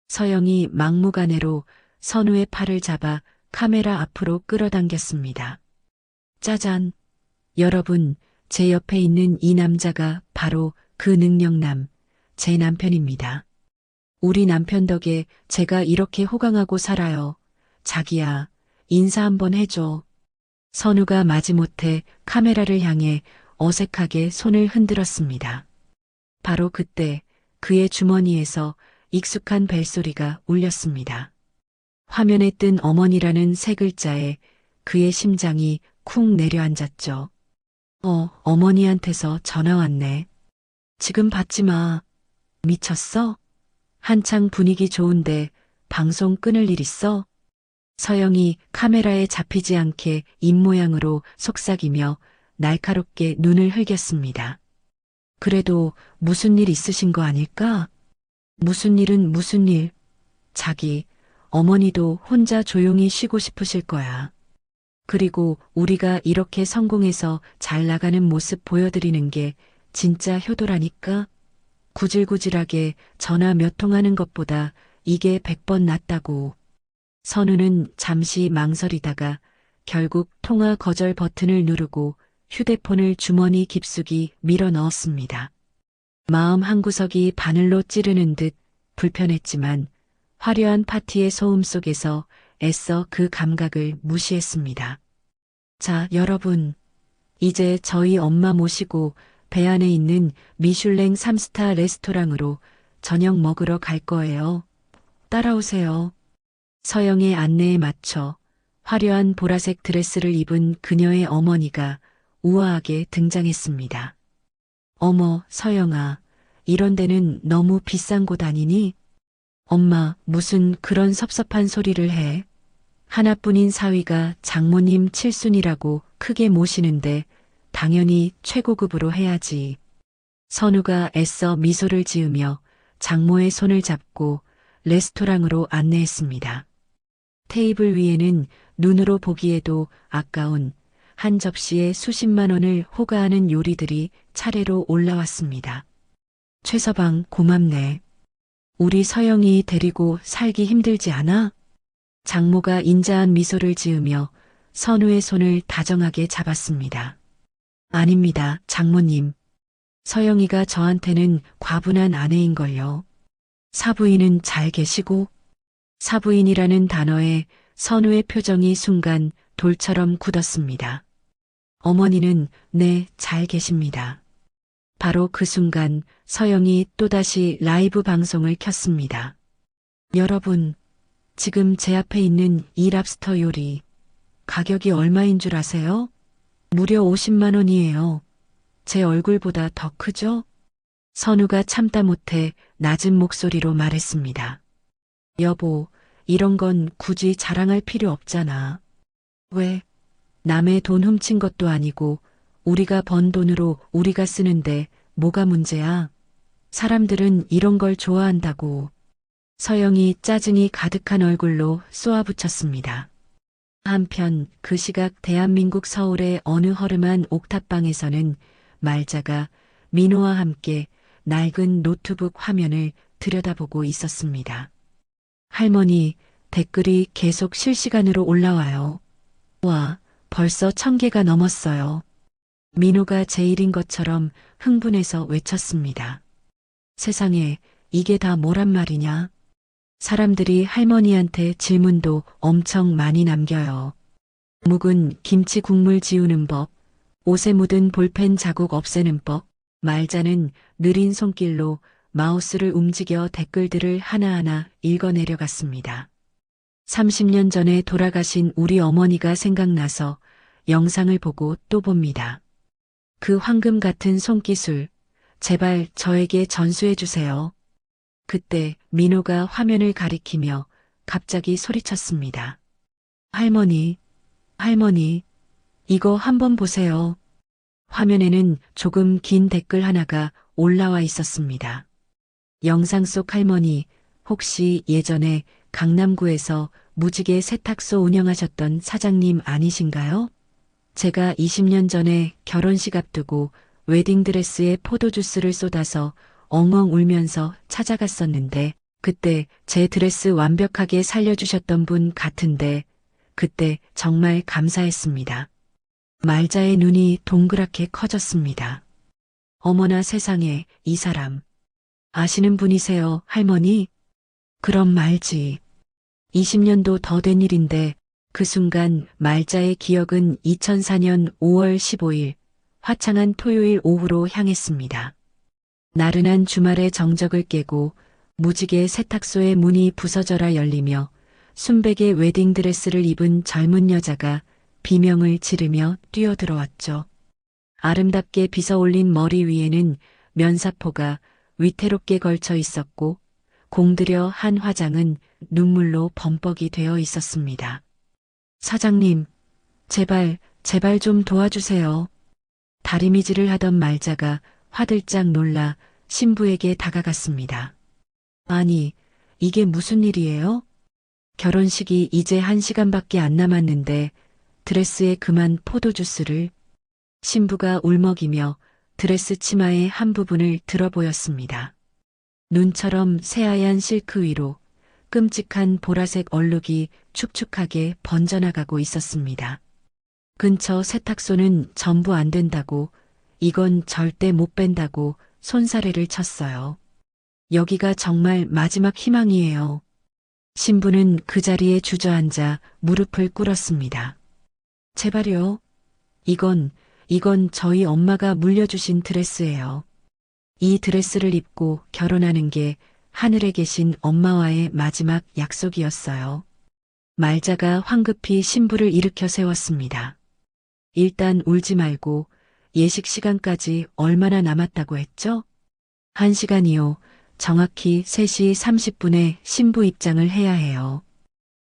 서영이 막무가내로 선우의 팔을 잡아 카메라 앞으로 끌어당겼습니다. 짜잔. 여러분, 제 옆에 있는 이 남자가 바로 그 능력남, 제 남편입니다. 우리 남편 덕에 제가 이렇게 호강하고 살아요. 자기야, 인사 한번 해줘. 선우가 마지못해 카메라를 향해 어색하게 손을 흔들었습니다. 바로 그때 그의 주머니에서 익숙한 벨소리가 울렸습니다. 화면에 뜬 어머니라는 세 글자에 그의 심장이 쿵 내려앉았죠. 어머니한테서 전화 왔네. 지금 받지 마. 미쳤어? 한창 분위기 좋은데 방송 끊을 일 있어? 서영이 카메라에 잡히지 않게 입모양으로 속삭이며 날카롭게 눈을 흘겼습니다. 그래도 무슨 일 있으신 거 아닐까? 무슨 일은 무슨 일. 자기, 어머니도 혼자 조용히 쉬고 싶으실 거야. 그리고 우리가 이렇게 성공해서 잘 나가는 모습 보여드리는 게 진짜 효도라니까? 구질구질하게 전화 몇 통 하는 것보다 이게 100번 낫다고. 선우는 잠시 망설이다가 결국 통화 거절 버튼을 누르고 휴대폰을 주머니 깊숙이 밀어 넣었습니다. 마음 한구석이 바늘로 찌르는 듯 불편했지만 화려한 파티의 소음 속에서 애써 그 감각을 무시했습니다. 자, 여러분. 이제 저희 엄마 모시고 배 안에 있는 미슐랭 3스타 레스토랑으로 저녁 먹으러 갈 거예요. 따라오세요. 서영의 안내에 맞춰 화려한 보라색 드레스를 입은 그녀의 어머니가 우아하게 등장했습니다. 어머, 서영아, 이런 데는 너무 비싼 곳 아니니? 엄마, 무슨 그런 섭섭한 소리를 해. 하나뿐인 사위가 장모님 칠순이라고 크게 모시는데 당연히 최고급으로 해야지. 선우가 애써 미소를 지으며 장모의 손을 잡고 레스토랑으로 안내했습니다. 테이블 위에는 눈으로 보기에도 아까운 한 접시에 수십만 원을 호가하는 요리들이 차례로 올라왔습니다. 최서방, 고맙네. 우리 서영이 데리고 살기 힘들지 않아? 장모가 인자한 미소를 지으며 선우의 손을 다정하게 잡았습니다. 아닙니다, 장모님. 서영이가 저한테는 과분한 아내인걸요. 사부인은 잘 계시고? 사부인이라는 단어에 선우의 표정이 순간 돌처럼 굳었습니다. 어머니는 네, 잘 계십니다. 바로 그 순간 서영이 또다시 라이브 방송을 켰습니다. 여러분, 지금 제 앞에 있는 이 랍스터 요리, 가격이 얼마인 줄 아세요? 무려 50만 원이에요. 제 얼굴보다 더 크죠? 선우가 참다 못해 낮은 목소리로 말했습니다. 여보, 이런 건 굳이 자랑할 필요 없잖아. 왜? 남의 돈 훔친 것도 아니고 우리가 번 돈으로 우리가 쓰는데 뭐가 문제야? 사람들은 이런 걸 좋아한다고. 서영이 짜증이 가득한 얼굴로 쏘아붙였습니다. 한편 그 시각 대한민국 서울의 어느 허름한 옥탑방에서는 말자가 민호와 함께 낡은 노트북 화면을 들여다보고 있었습니다. 할머니, 댓글이 계속 실시간으로 올라와요. 와, 벌써 1000개가 넘었어요. 민호가 제일인 것처럼 흥분해서 외쳤습니다. 세상에, 이게 다 뭐란 말이냐? 사람들이 할머니한테 질문도 엄청 많이 남겨요. 묵은 김치 국물 지우는 법, 옷에 묻은 볼펜 자국 없애는 법, 말자는 느린 손길로 마우스를 움직여 댓글들을 하나하나 읽어내려갔습니다. 30년 전에 돌아가신 우리 어머니가 생각나서 영상을 보고 또 봅니다. 그 황금 같은 손기술, 제발 저에게 전수해 주세요. 그때 민호가 화면을 가리키며 갑자기 소리쳤습니다. 할머니, 할머니, 이거 한번 보세요. 화면에는 조금 긴 댓글 하나가 올라와 있었습니다. 영상 속 할머니, 혹시 예전에 강남구에서 무지개 세탁소 운영하셨던 사장님 아니신가요? 제가 20년 전에 결혼식 앞두고 웨딩드레스에 포도주스를 쏟아서 엉엉 울면서 찾아갔었는데 그때 제 드레스 완벽하게 살려주셨던 분 같은데 그때 정말 감사했습니다. 말자의 눈이 동그랗게 커졌습니다. 어머나 세상에 이 사람. 아시는 분이세요, 할머니? 그럼 말지. 20년도 더 된 일인데 그 순간 말자의 기억은 2004년 5월 15일 화창한 토요일 오후로 향했습니다. 나른한 주말의 정적을 깨고 무지개 세탁소의 문이 부서져라 열리며 순백의 웨딩드레스를 입은 젊은 여자가 비명을 지르며 뛰어들어왔죠. 아름답게 빗어올린 머리 위에는 면사포가 위태롭게 걸쳐 있었고 공들여 한 화장은 눈물로 범벅이 되어 있었습니다. 사장님, 제발 좀 도와주세요. 다리미질을 하던 말자가 화들짝 놀라 신부에게 다가갔습니다. 아니, 이게 무슨 일이에요? 결혼식이 이제 1시간밖에 안 남았는데 드레스에 그만 포도주스를. 신부가 울먹이며 드레스 치마의 한 부분을 들어 보였습니다. 눈처럼 새하얀 실크 위로 끔찍한 보라색 얼룩이 축축하게 번져나가고 있었습니다. 근처 세탁소는 전부 안 된다고, 이건 절대 못 뺀다고 손사래를 쳤어요. 여기가 정말 마지막 희망이에요. 신부는 그 자리에 주저앉아 무릎을 꿇었습니다. 제발요. 이건 저희 엄마가 물려주신 드레스예요. 이 드레스를 입고 결혼하는 게 하늘에 계신 엄마와의 마지막 약속이었어요. 말자가 황급히 신부를 일으켜 세웠습니다. 일단 울지 말고 예식 시간까지 얼마나 남았다고 했죠? 1시간이요. 정확히 3시 30분에 신부 입장을 해야 해요.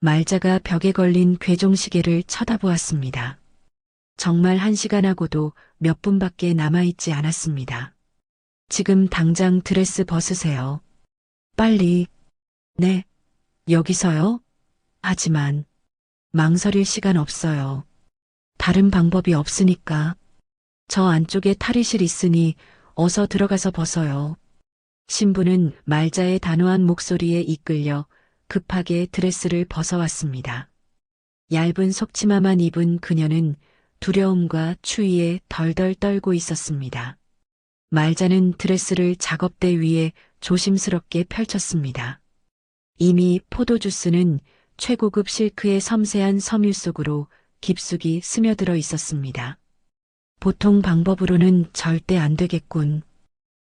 말자가 벽에 걸린 괴종시계를 쳐다보았습니다. 정말 1시간하고도 몇 분밖에 남아있지 않았습니다. 지금 당장 드레스 벗으세요. 빨리. 네. 여기서요? 하지만 망설일 시간 없어요. 다른 방법이 없으니까. 저 안쪽에 탈의실 있으니 어서 들어가서 벗어요. 신부는 말자의 단호한 목소리에 이끌려 급하게 드레스를 벗어왔습니다. 얇은 속치마만 입은 그녀는 두려움과 추위에 덜덜 떨고 있었습니다. 말자는 드레스를 작업대 위에 조심스럽게 펼쳤습니다. 이미 포도주스는 최고급 실크의 섬세한 섬유 속으로 깊숙이 스며들어 있었습니다. 보통 방법으로는 절대 안 되겠군.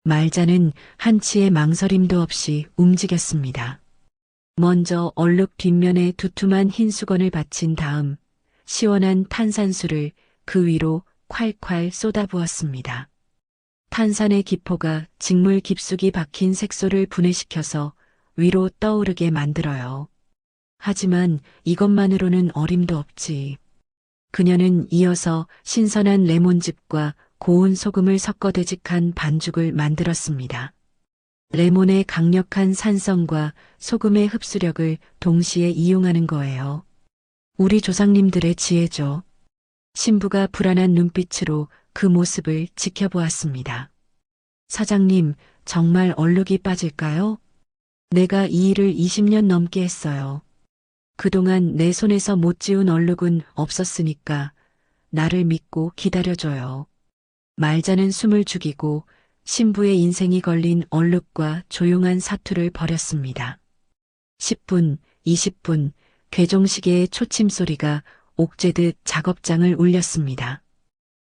말자는 한치의 망설임도 없이 움직였습니다. 먼저 얼룩 뒷면에 두툼한 흰 수건을 받친 다음 시원한 탄산수를 그 위로 콸콸 쏟아부었습니다. 탄산의 기포가 직물 깊숙이 박힌 색소를 분해시켜서 위로 떠오르게 만들어요. 하지만 이것만으로는 어림도 없지. 그녀는 이어서 신선한 레몬즙과 고운 소금을 섞어 되직한 반죽을 만들었습니다. 레몬의 강력한 산성과 소금의 흡수력을 동시에 이용하는 거예요. 우리 조상님들의 지혜죠. 신부가 불안한 눈빛으로 그 모습을 지켜보았습니다. 사장님, 정말 얼룩이 빠질까요? 내가 이 일을 20년 넘게 했어요. 그동안 내 손에서 못 지운 얼룩은 없었으니까 나를 믿고 기다려줘요. 말자는 숨을 죽이고 신부의 인생이 걸린 얼룩과 조용한 사투를 벌였습니다. 10분, 20분, 괴종시계의 초침 소리가 옥죄듯 작업장을 울렸습니다.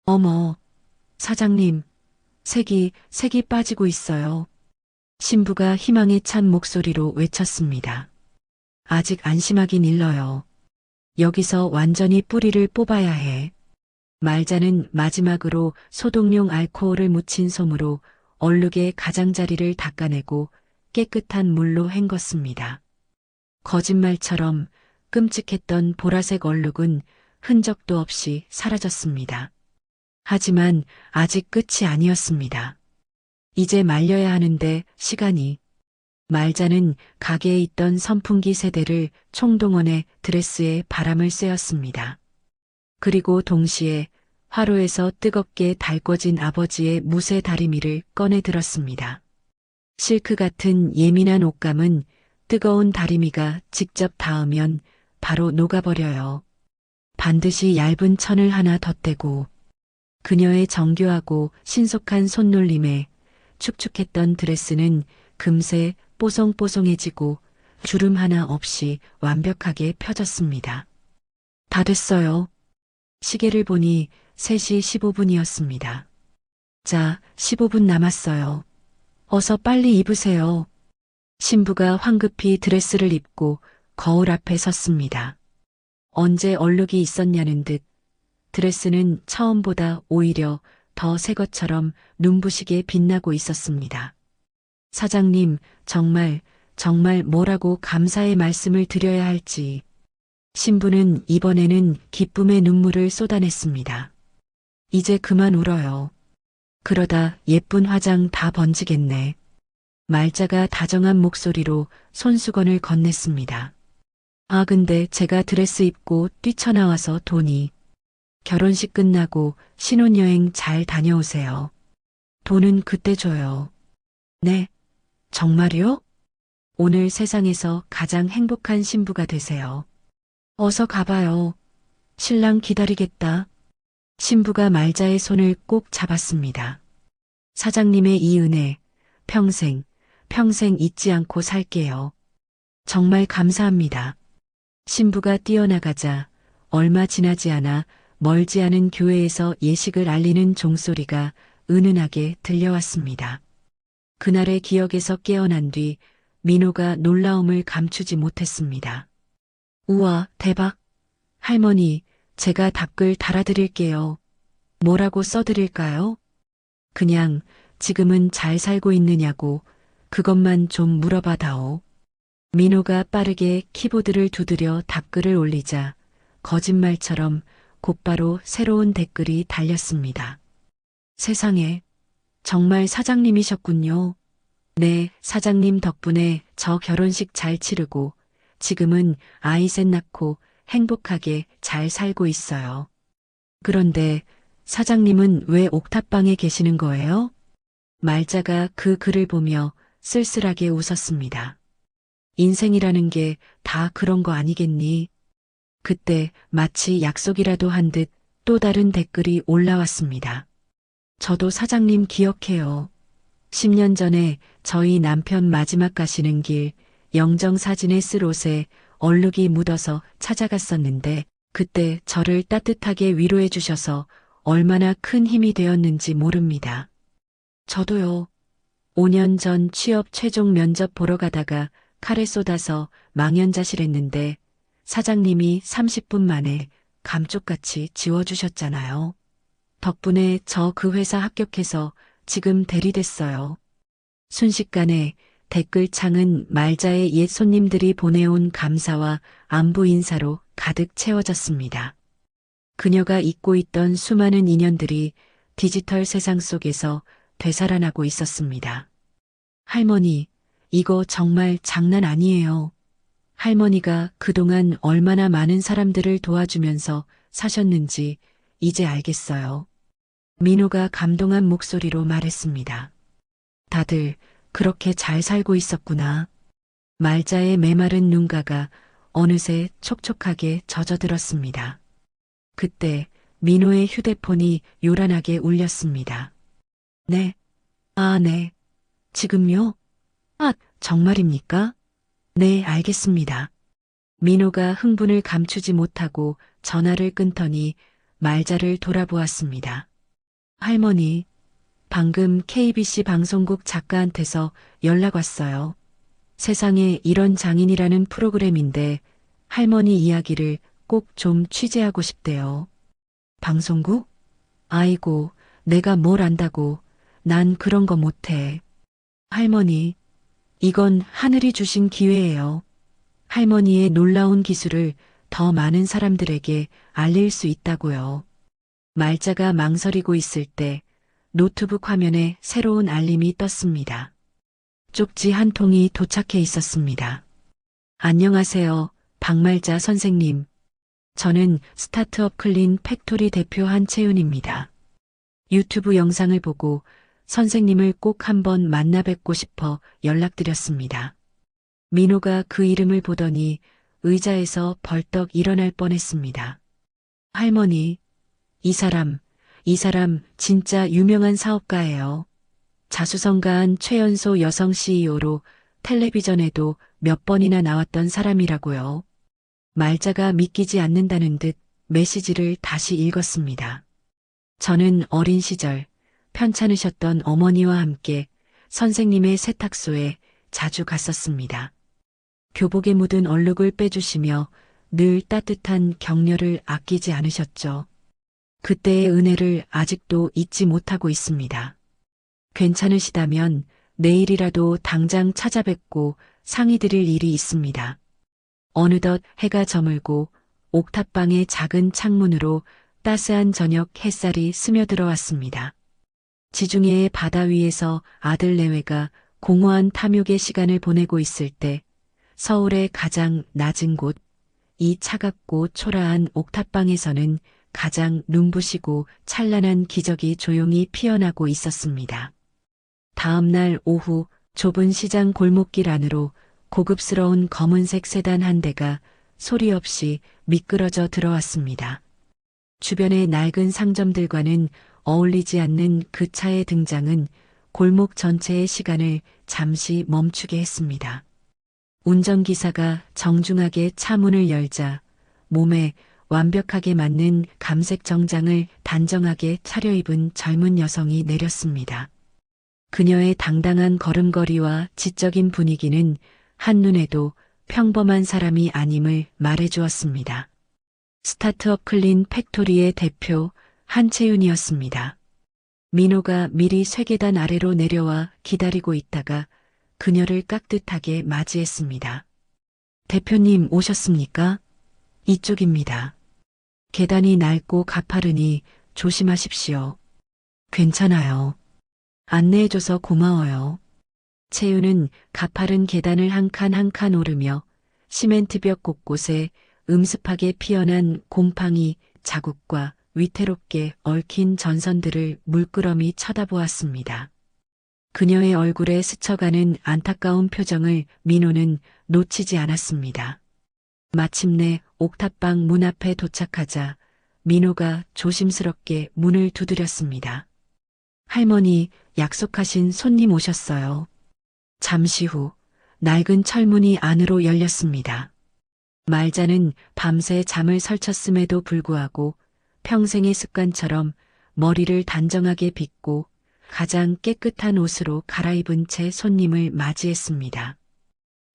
어머, 사장님, 색이 빠지고 있어요. 신부가 희망에 찬 목소리로 외쳤습니다. 아직 안심하긴 일러요. 여기서 완전히 뿌리를 뽑아야 해. 말자는 마지막으로 소독용 알코올을 묻힌 솜으로 얼룩의 가장자리를 닦아내고 깨끗한 물로 헹궜습니다. 거짓말처럼 끔찍했던 보라색 얼룩은 흔적도 없이 사라졌습니다. 하지만 아직 끝이 아니었습니다. 이제 말려야 하는데 시간이. 말자는 가게에 있던 선풍기 세대를 총동원해 드레스에 바람을 쐬었습니다. 그리고 동시에 화로에서 뜨겁게 달궈진 아버지의 무쇠 다리미를 꺼내 들었습니다. 실크 같은 예민한 옷감은 뜨거운 다리미가 직접 닿으면 바로 녹아버려요. 반드시 얇은 천을 하나 덧대고 그녀의 정교하고 신속한 손놀림에 축축했던 드레스는 금세 뽀송뽀송해지고 주름 하나 없이 완벽하게 펴졌습니다. 다 됐어요. 시계를 보니 3시 15분이었습니다. 자, 15분 남았어요. 어서 빨리 입으세요. 신부가 황급히 드레스를 입고 거울 앞에 섰습니다. 언제 얼룩이 있었냐는 듯 드레스는 처음보다 오히려 더 새 것처럼 눈부시게 빛나고 있었습니다. 사장님, 정말 뭐라고 감사의 말씀을 드려야 할지. 신부는 이번에는 기쁨의 눈물을 쏟아냈습니다. 이제 그만 울어요. 그러다 예쁜 화장 다 번지겠네. 말자가 다정한 목소리로 손수건을 건넸습니다. 아, 근데 제가 드레스 입고 뛰쳐나와서 돈이. 결혼식 끝나고 신혼여행 잘 다녀오세요. 돈은 그때 줘요. 네, 정말요? 오늘 세상에서 가장 행복한 신부가 되세요. 어서 가봐요. 신랑 기다리겠다. 신부가 말자의 손을 꼭 잡았습니다. 사장님의 이 은혜, 평생 잊지 않고 살게요. 정말 감사합니다. 신부가 뛰어나가자 얼마 지나지 않아 멀지 않은 교회에서 예식을 알리는 종소리가 은은하게 들려왔습니다. 그날의 기억에서 깨어난 뒤 민호가 놀라움을 감추지 못했습니다. 우와, 대박. 할머니, 제가 답글 달아드릴게요. 뭐라고 써드릴까요? 그냥 지금은 잘 살고 있느냐고 그것만 좀 물어봐다오. 민호가 빠르게 키보드를 두드려 답글을 올리자 거짓말처럼 곧바로 새로운 댓글이 달렸습니다. 세상에, 정말 사장님이셨군요. 네, 사장님 덕분에 저 결혼식 잘 치르고 지금은 아이 셋 낳고 행복하게 잘 살고 있어요. 그런데 사장님은 왜 옥탑방에 계시는 거예요? 말자가 그 글을 보며 쓸쓸하게 웃었습니다. 인생이라는 게 다 그런 거 아니겠니? 그때 마치 약속이라도 한 듯 또 다른 댓글이 올라왔습니다. 저도 사장님 기억해요. 10년 전에 저희 남편 마지막 가시는 길 영정 사진에 쓸 옷에 얼룩이 묻어서 찾아갔었는데 그때 저를 따뜻하게 위로해 주셔서 얼마나 큰 힘이 되었는지 모릅니다. 저도요. 5년 전 취업 최종 면접 보러 가다가 칼에 쏟아서 망연자실했는데 사장님이 30분 만에 감쪽같이 지워주셨잖아요. 덕분에 저 그 회사 합격해서 지금 대리됐어요. 순식간에 댓글창은 말자의 옛 손님들이 보내온 감사와 안부 인사로 가득 채워졌습니다. 그녀가 잊고 있던 수많은 인연들이 디지털 세상 속에서 되살아나고 있었습니다. 할머니, 이거 정말 장난 아니에요. 할머니가 그동안 얼마나 많은 사람들을 도와주면서 사셨는지 이제 알겠어요. 민호가 감동한 목소리로 말했습니다. 다들 그렇게 잘 살고 있었구나. 말자의 메마른 눈가가 어느새 촉촉하게 젖어들었습니다. 그때 민호의 휴대폰이 요란하게 울렸습니다. 네. 아, 네. 지금요? 아, 정말입니까? 네, 알겠습니다. 민호가 흥분을 감추지 못하고 전화를 끊더니 말자를 돌아보았습니다. 할머니, 방금 KBC 방송국 작가한테서 연락 왔어요. 세상에 이런 장인이라는 프로그램인데 할머니 이야기를 꼭 좀 취재하고 싶대요. 방송국? 아이고, 내가 뭘 안다고. 난 그런 거 못해. 할머니, 이건 하늘이 주신 기회예요. 할머니의 놀라운 기술을 더 많은 사람들에게 알릴 수 있다고요. 말자가 망설이고 있을 때 노트북 화면에 새로운 알림이 떴습니다. 쪽지 한 통이 도착해 있었습니다. 안녕하세요, 박말자 선생님. 저는 스타트업 클린 팩토리 대표 한채윤입니다. 유튜브 영상을 보고 선생님을 꼭 한번 만나 뵙고 싶어 연락드렸습니다. 민호가 그 이름을 보더니 의자에서 벌떡 일어날 뻔했습니다. 할머니, 이 사람 진짜 유명한 사업가예요. 자수성가한 최연소 여성 CEO로 텔레비전에도 몇 번이나 나왔던 사람이라고요. 말자가 믿기지 않는다는 듯 메시지를 다시 읽었습니다. 저는 어린 시절 편찮으셨던 어머니와 함께 선생님의 세탁소에 자주 갔었습니다. 교복에 묻은 얼룩을 빼주시며 늘 따뜻한 격려를 아끼지 않으셨죠. 그때의 은혜를 아직도 잊지 못하고 있습니다. 괜찮으시다면 내일이라도 당장 찾아뵙고 상의 드릴 일이 있습니다. 어느덧 해가 저물고 옥탑방의 작은 창문으로 따스한 저녁 햇살이 스며들어 왔습니다. 지중해의 바다 위에서 아들 내외가 공허한 탐욕의 시간을 보내고 있을 때 서울의 가장 낮은 곳, 이 차갑고 초라한 옥탑방에서는 가장 눈부시고 찬란한 기적이 조용히 피어나고 있었습니다. 다음 날 오후 좁은 시장 골목길 안으로 고급스러운 검은색 세단 한 대가 소리 없이 미끄러져 들어왔습니다. 주변의 낡은 상점들과는 어울리지 않는 그 차의 등장은 골목 전체의 시간을 잠시 멈추게 했습니다. 운전기사가 정중하게 차 문을 열자 몸에 완벽하게 맞는 감색 정장을 단정하게 차려입은 젊은 여성이 내렸습니다. 그녀의 당당한 걸음걸이와 지적인 분위기는 한눈에도 평범한 사람이 아님을 말해주었습니다. 스타트업 클린 팩토리의 대표 한채윤이었습니다. 민호가 미리 쇠계단 아래로 내려와 기다리고 있다가 그녀를 깍듯하게 맞이했습니다. 대표님 오셨습니까? 이쪽입니다. 계단이 낡고 가파르니 조심하십시오. 괜찮아요. 안내해줘서 고마워요. 채윤은 가파른 계단을 한 칸 한 칸 오르며 시멘트벽 곳곳에 음습하게 피어난 곰팡이 자국과 위태롭게 얽힌 전선들을 물끄러미 쳐다보았습니다. 그녀의 얼굴에 스쳐가는 안타까운 표정을 민호는 놓치지 않았습니다. 마침내 옥탑방 문 앞에 도착하자 민호가 조심스럽게 문을 두드렸습니다. 할머니, 약속하신 손님 오셨어요. 잠시 후 낡은 철문이 안으로 열렸습니다. 말자는 밤새 잠을 설쳤음에도 불구하고 평생의 습관처럼 머리를 단정하게 빗고 가장 깨끗한 옷으로 갈아입은 채 손님을 맞이했습니다.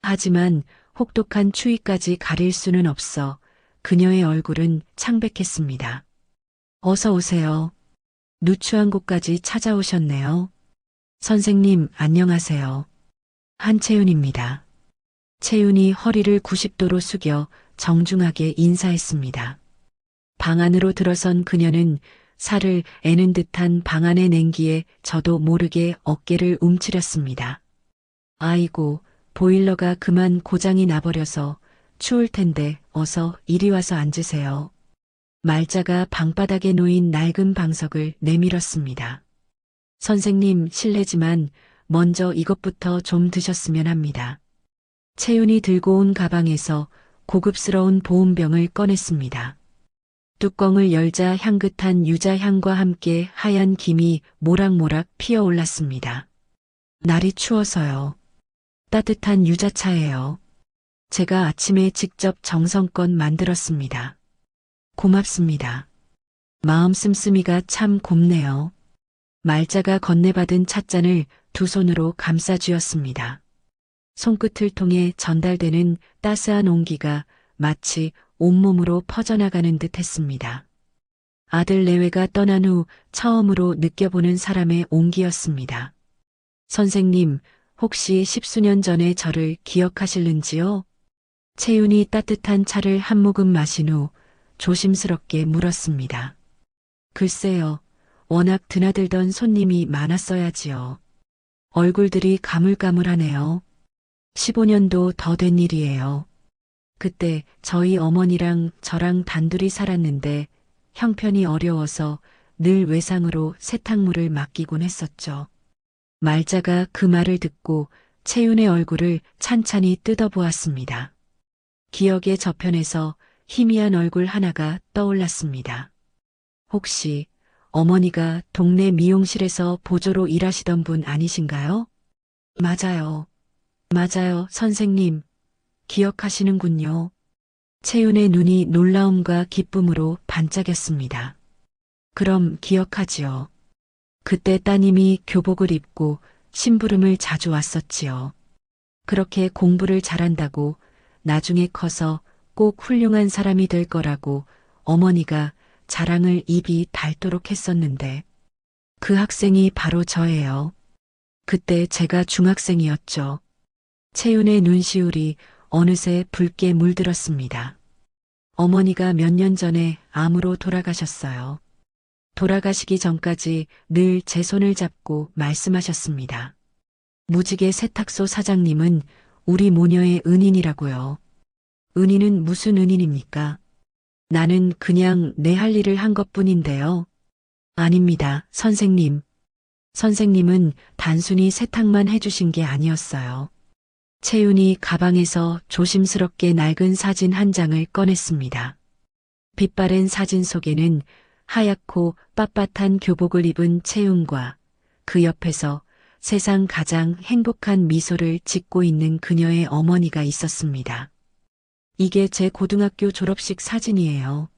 하지만 혹독한 추위까지 가릴 수는 없어 그녀의 얼굴은 창백했습니다. 어서 오세요. 누추한 곳까지 찾아오셨네요. 선생님, 안녕하세요. 한채윤입니다. 채윤이 허리를 90도로 숙여 정중하게 인사했습니다. 방 안으로 들어선 그녀는 살을 애는 듯한 방 안의 냉기에 저도 모르게 어깨를 움츠렸습니다. 아이고, 보일러가 그만 고장이 나버려서 추울 텐데 어서 이리 와서 앉으세요. 말자가 방바닥에 놓인 낡은 방석을 내밀었습니다. 선생님, 실례지만 먼저 이것부터 좀 드셨으면 합니다. 채윤이 들고 온 가방에서 고급스러운 보온병을 꺼냈습니다. 뚜껑을 열자 향긋한 유자향과 함께 하얀 김이 모락모락 피어올랐습니다. 날이 추워서요. 따뜻한 유자차예요. 제가 아침에 직접 정성껏 만들었습니다. 고맙습니다. 마음 씀씀이가 참 곱네요. 말자가 건네받은 찻잔을 두 손으로 감싸 쥐었습니다. 손끝을 통해 전달되는 따스한 온기가 마치 온몸으로 퍼져나가는 듯 했습니다. 아들 내외가 떠난 후 처음으로 느껴보는 사람의 온기였습니다. 선생님, 혹시 10수년 전의 저를 기억하실는지요? 채윤이 따뜻한 차를 한 모금 마신 후 조심스럽게 물었습니다. 글쎄요, 워낙 드나들던 손님이 많았어야지요. 얼굴들이 가물가물하네요. 15년도 더 된 일이에요. 그때 저희 어머니랑 저랑 단둘이 살았는데 형편이 어려워서 늘 외상으로 세탁물을 맡기곤 했었죠. 말자가 그 말을 듣고 채윤의 얼굴을 찬찬히 뜯어보았습니다. 기억의 저편에서 희미한 얼굴 하나가 떠올랐습니다. 혹시 어머니가 동네 미용실에서 보조로 일하시던 분 아니신가요? 맞아요. 맞아요, 선생님. 기억하시는군요. 채윤의 눈이 놀라움과 기쁨으로 반짝였습니다. 그럼 기억하지요. 그때 따님이 교복을 입고 심부름을 자주 왔었지요. 그렇게 공부를 잘한다고 나중에 커서 꼭 훌륭한 사람이 될 거라고 어머니가 자랑을 입이 닳도록 했었는데 그 학생이 바로 저예요. 그때 제가 중학생이었죠. 채윤의 눈시울이 어느새 붉게 물들었습니다. 어머니가 몇 년 전에 암으로 돌아가셨어요. 돌아가시기 전까지 늘 제 손을 잡고 말씀하셨습니다. 무지개 세탁소 사장님은 우리 모녀의 은인이라고요. 은인은 무슨 은인입니까? 나는 그냥 내 할 일을 한 것뿐인데요. 아닙니다, 선생님. 선생님은 단순히 세탁만 해주신 게 아니었어요. 채윤이 가방에서 조심스럽게 낡은 사진 한 장을 꺼냈습니다. 빛바랜 사진 속에는 하얗고 빳빳한 교복을 입은 채윤과 그 옆에서 세상 가장 행복한 미소를 짓고 있는 그녀의 어머니가 있었습니다. 이게 제 고등학교 졸업식 사진이에요.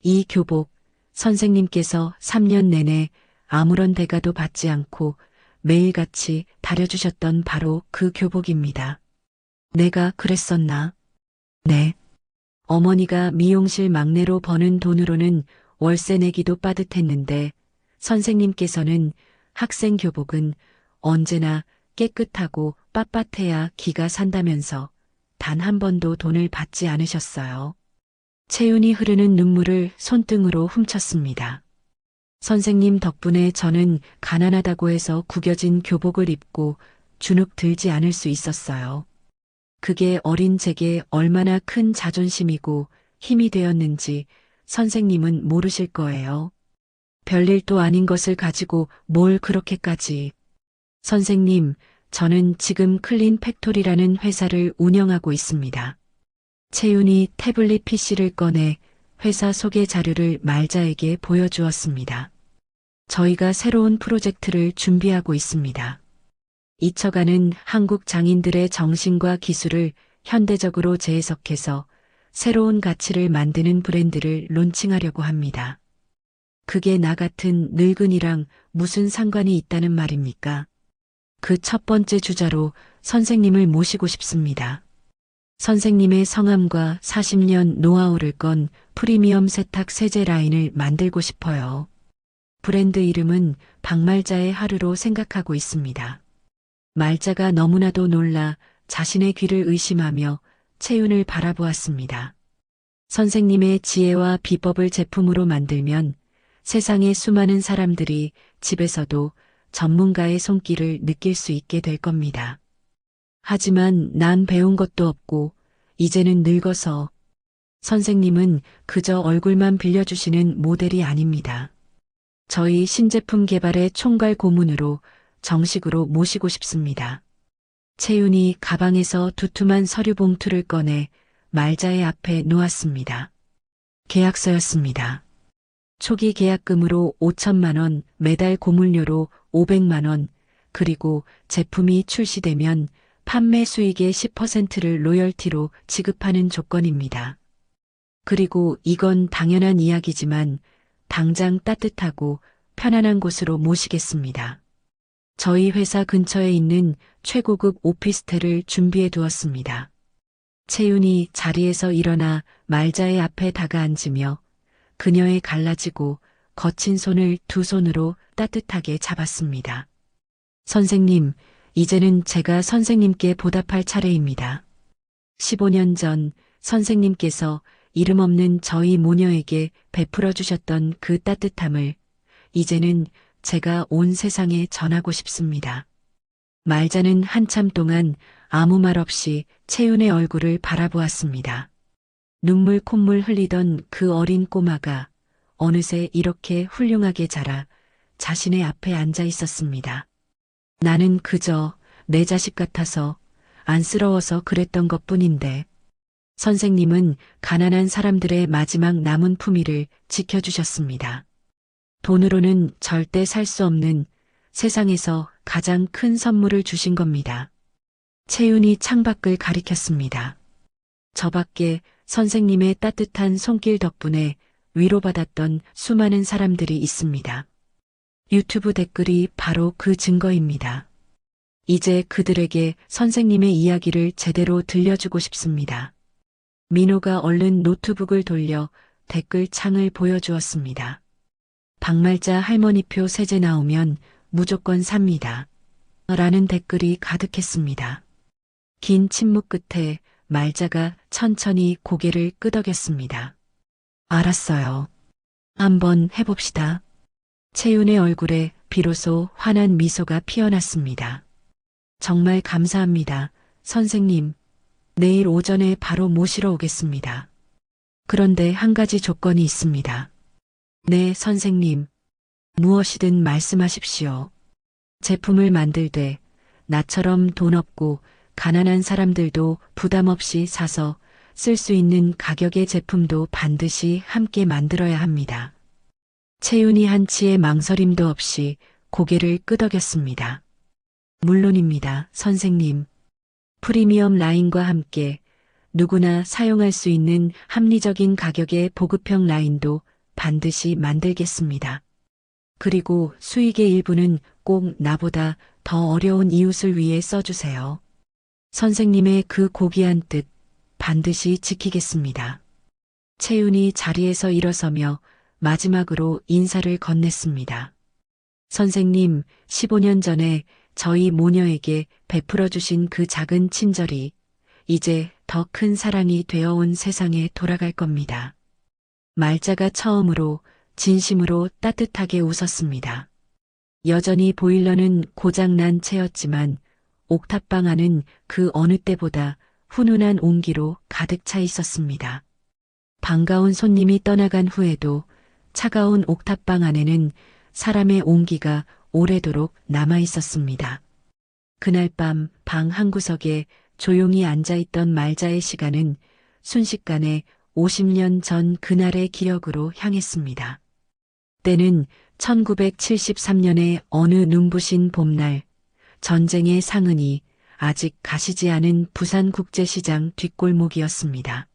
이 교복, 선생님께서 3년 내내 아무런 대가도 받지 않고 매일같이 다려주셨던 바로 그 교복입니다. 내가 그랬었나? 네. 어머니가 미용실 막내로 버는 돈으로는 월세 내기도 빠듯했는데 선생님께서는 학생 교복은 언제나 깨끗하고 빳빳해야 기가 산다면서 단 한 번도 돈을 받지 않으셨어요. 채윤이 흐르는 눈물을 손등으로 훔쳤습니다. 선생님 덕분에 저는 가난하다고 해서 구겨진 교복을 입고 주눅 들지 않을 수 있었어요. 그게 어린 제게 얼마나 큰 자존심이고 힘이 되었는지 선생님은 모르실 거예요. 별일도 아닌 것을 가지고 뭘 그렇게까지. 선생님, 저는 지금 클린 팩토리라는 회사를 운영하고 있습니다. 채윤이 태블릿 PC를 꺼내 회사 소개 자료를 말자에게 보여주었습니다. 저희가 새로운 프로젝트를 준비하고 있습니다. 잊혀가는 한국 장인들의 정신과 기술을 현대적으로 재해석해서 새로운 가치를 만드는 브랜드를 론칭하려고 합니다. 그게 나 같은 늙은이랑 무슨 상관이 있다는 말입니까? 그 첫 번째 주자로 선생님을 모시고 싶습니다. 선생님의 성함과 40년 노하우를 건 프리미엄 세탁 세제 라인을 만들고 싶어요. 브랜드 이름은 박말자의 하루로 생각하고 있습니다. 말자가 너무나도 놀라 자신의 귀를 의심하며 채윤을 바라보았습니다. 선생님의 지혜와 비법을 제품으로 만들면 세상의 수많은 사람들이 집에서도 전문가의 손길을 느낄 수 있게 될 겁니다. 하지만 난 배운 것도 없고 이제는 늙어서 선생님은 그저 얼굴만 빌려주시는 모델이 아닙니다. 저희 신제품 개발의 총괄 고문으로 정식으로 모시고 싶습니다. 채윤이 가방에서 두툼한 서류 봉투를 꺼내 말자의 앞에 놓았습니다. 계약서였습니다. 초기 계약금으로 5천만 원, 매달 고물료로 500만 원, 그리고 제품이 출시되면 판매 수익의 10%를 로열티로 지급하는 조건입니다. 그리고 이건 당연한 이야기지만 당장 따뜻하고 편안한 곳으로 모시겠습니다. 저희 회사 근처에 있는 최고급 오피스텔을 준비해 두었습니다. 채윤이 자리에서 일어나 말자의 앞에 다가앉으며 그녀의 갈라지고 거친 손을 두 손으로 따뜻하게 잡았습니다. 선생님, 이제는 제가 선생님께 보답할 차례입니다. 15년 전 선생님께서 이름 없는 저희 모녀에게 베풀어 주셨던 그 따뜻함을 이제는 제가 온 세상에 전하고 싶습니다. 말자는 한참 동안 아무 말 없이 채윤의 얼굴을 바라보았습니다. 눈물 콧물 흘리던 그 어린 꼬마가 어느새 이렇게 훌륭하게 자라 자신의 앞에 앉아 있었습니다. 나는 그저 내 자식 같아서 안쓰러워서 그랬던 것뿐인데 선생님은 가난한 사람들의 마지막 남은 품위를 지켜주셨습니다. 돈으로는 절대 살 수 없는 세상에서 가장 큰 선물을 주신 겁니다. 채윤이 창밖을 가리켰습니다. 저 밖에 선생님의 따뜻한 손길 덕분에 위로받았던 수많은 사람들이 있습니다. 유튜브 댓글이 바로 그 증거입니다. 이제 그들에게 선생님의 이야기를 제대로 들려주고 싶습니다. 민호가 얼른 노트북을 돌려 댓글 창을 보여주었습니다. 박말자 할머니표 세제 나오면 무조건 삽니다. 라는 댓글이 가득했습니다. 긴 침묵 끝에 말자가 천천히 고개를 끄덕였습니다. 알았어요. 한번 해봅시다. 채윤의 얼굴에 비로소 환한 미소가 피어났습니다. 정말 감사합니다, 선생님. 내일 오전에 바로 모시러 오겠습니다. 그런데 한 가지 조건이 있습니다. 네, 선생님. 무엇이든 말씀하십시오. 제품을 만들되 나처럼 돈 없고 가난한 사람들도 부담 없이 사서 쓸 수 있는 가격의 제품도 반드시 함께 만들어야 합니다. 채윤이 한치의 망설임도 없이 고개를 끄덕였습니다. 물론입니다, 선생님. 프리미엄 라인과 함께 누구나 사용할 수 있는 합리적인 가격의 보급형 라인도 반드시 만들겠습니다. 그리고 수익의 일부는 꼭 나보다 더 어려운 이웃을 위해 써주세요. 선생님의 그 고귀한 뜻 반드시 지키겠습니다. 채윤이 자리에서 일어서며 마지막으로 인사를 건넸습니다. 선생님, 15년 전에 저희 모녀에게 베풀어 주신 그 작은 친절이 이제 더 큰 사랑이 되어온 세상에 돌아갈 겁니다. 말자가 처음으로 진심으로 따뜻하게 웃었습니다. 여전히 보일러는 고장난 채였지만 옥탑방 안은 그 어느 때보다 훈훈한 온기로 가득 차 있었습니다. 반가운 손님이 떠나간 후에도 차가운 옥탑방 안에는 사람의 온기가 오래도록 남아 있었습니다. 그날 밤 방 한구석에 조용히 앉아있던 말자의 시간은 순식간에 50년 전 그날의 기억으로 향했습니다. 때는 1973년의 어느 눈부신 봄날, 전쟁의 상흔이 아직 가시지 않은 부산국제시장 뒷골목이었습니다.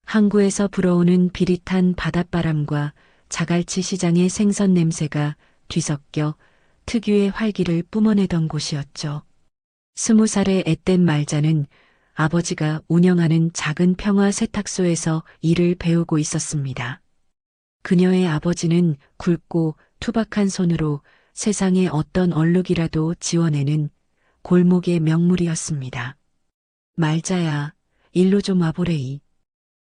항구에서 불어오는 비릿한 바닷바람과 자갈치 시장의 생선 냄새가 뒤섞여 특유의 활기를 뿜어내던 곳이었죠. 20살의 앳된 말자는 아버지가 운영하는 작은 평화 세탁소에서 일을 배우고 있었습니다. 그녀의 아버지는 굵고 투박한 손으로 세상의 어떤 얼룩이라도 지워내는 골목의 명물이었습니다. 말자야, 일로 좀 와보래이.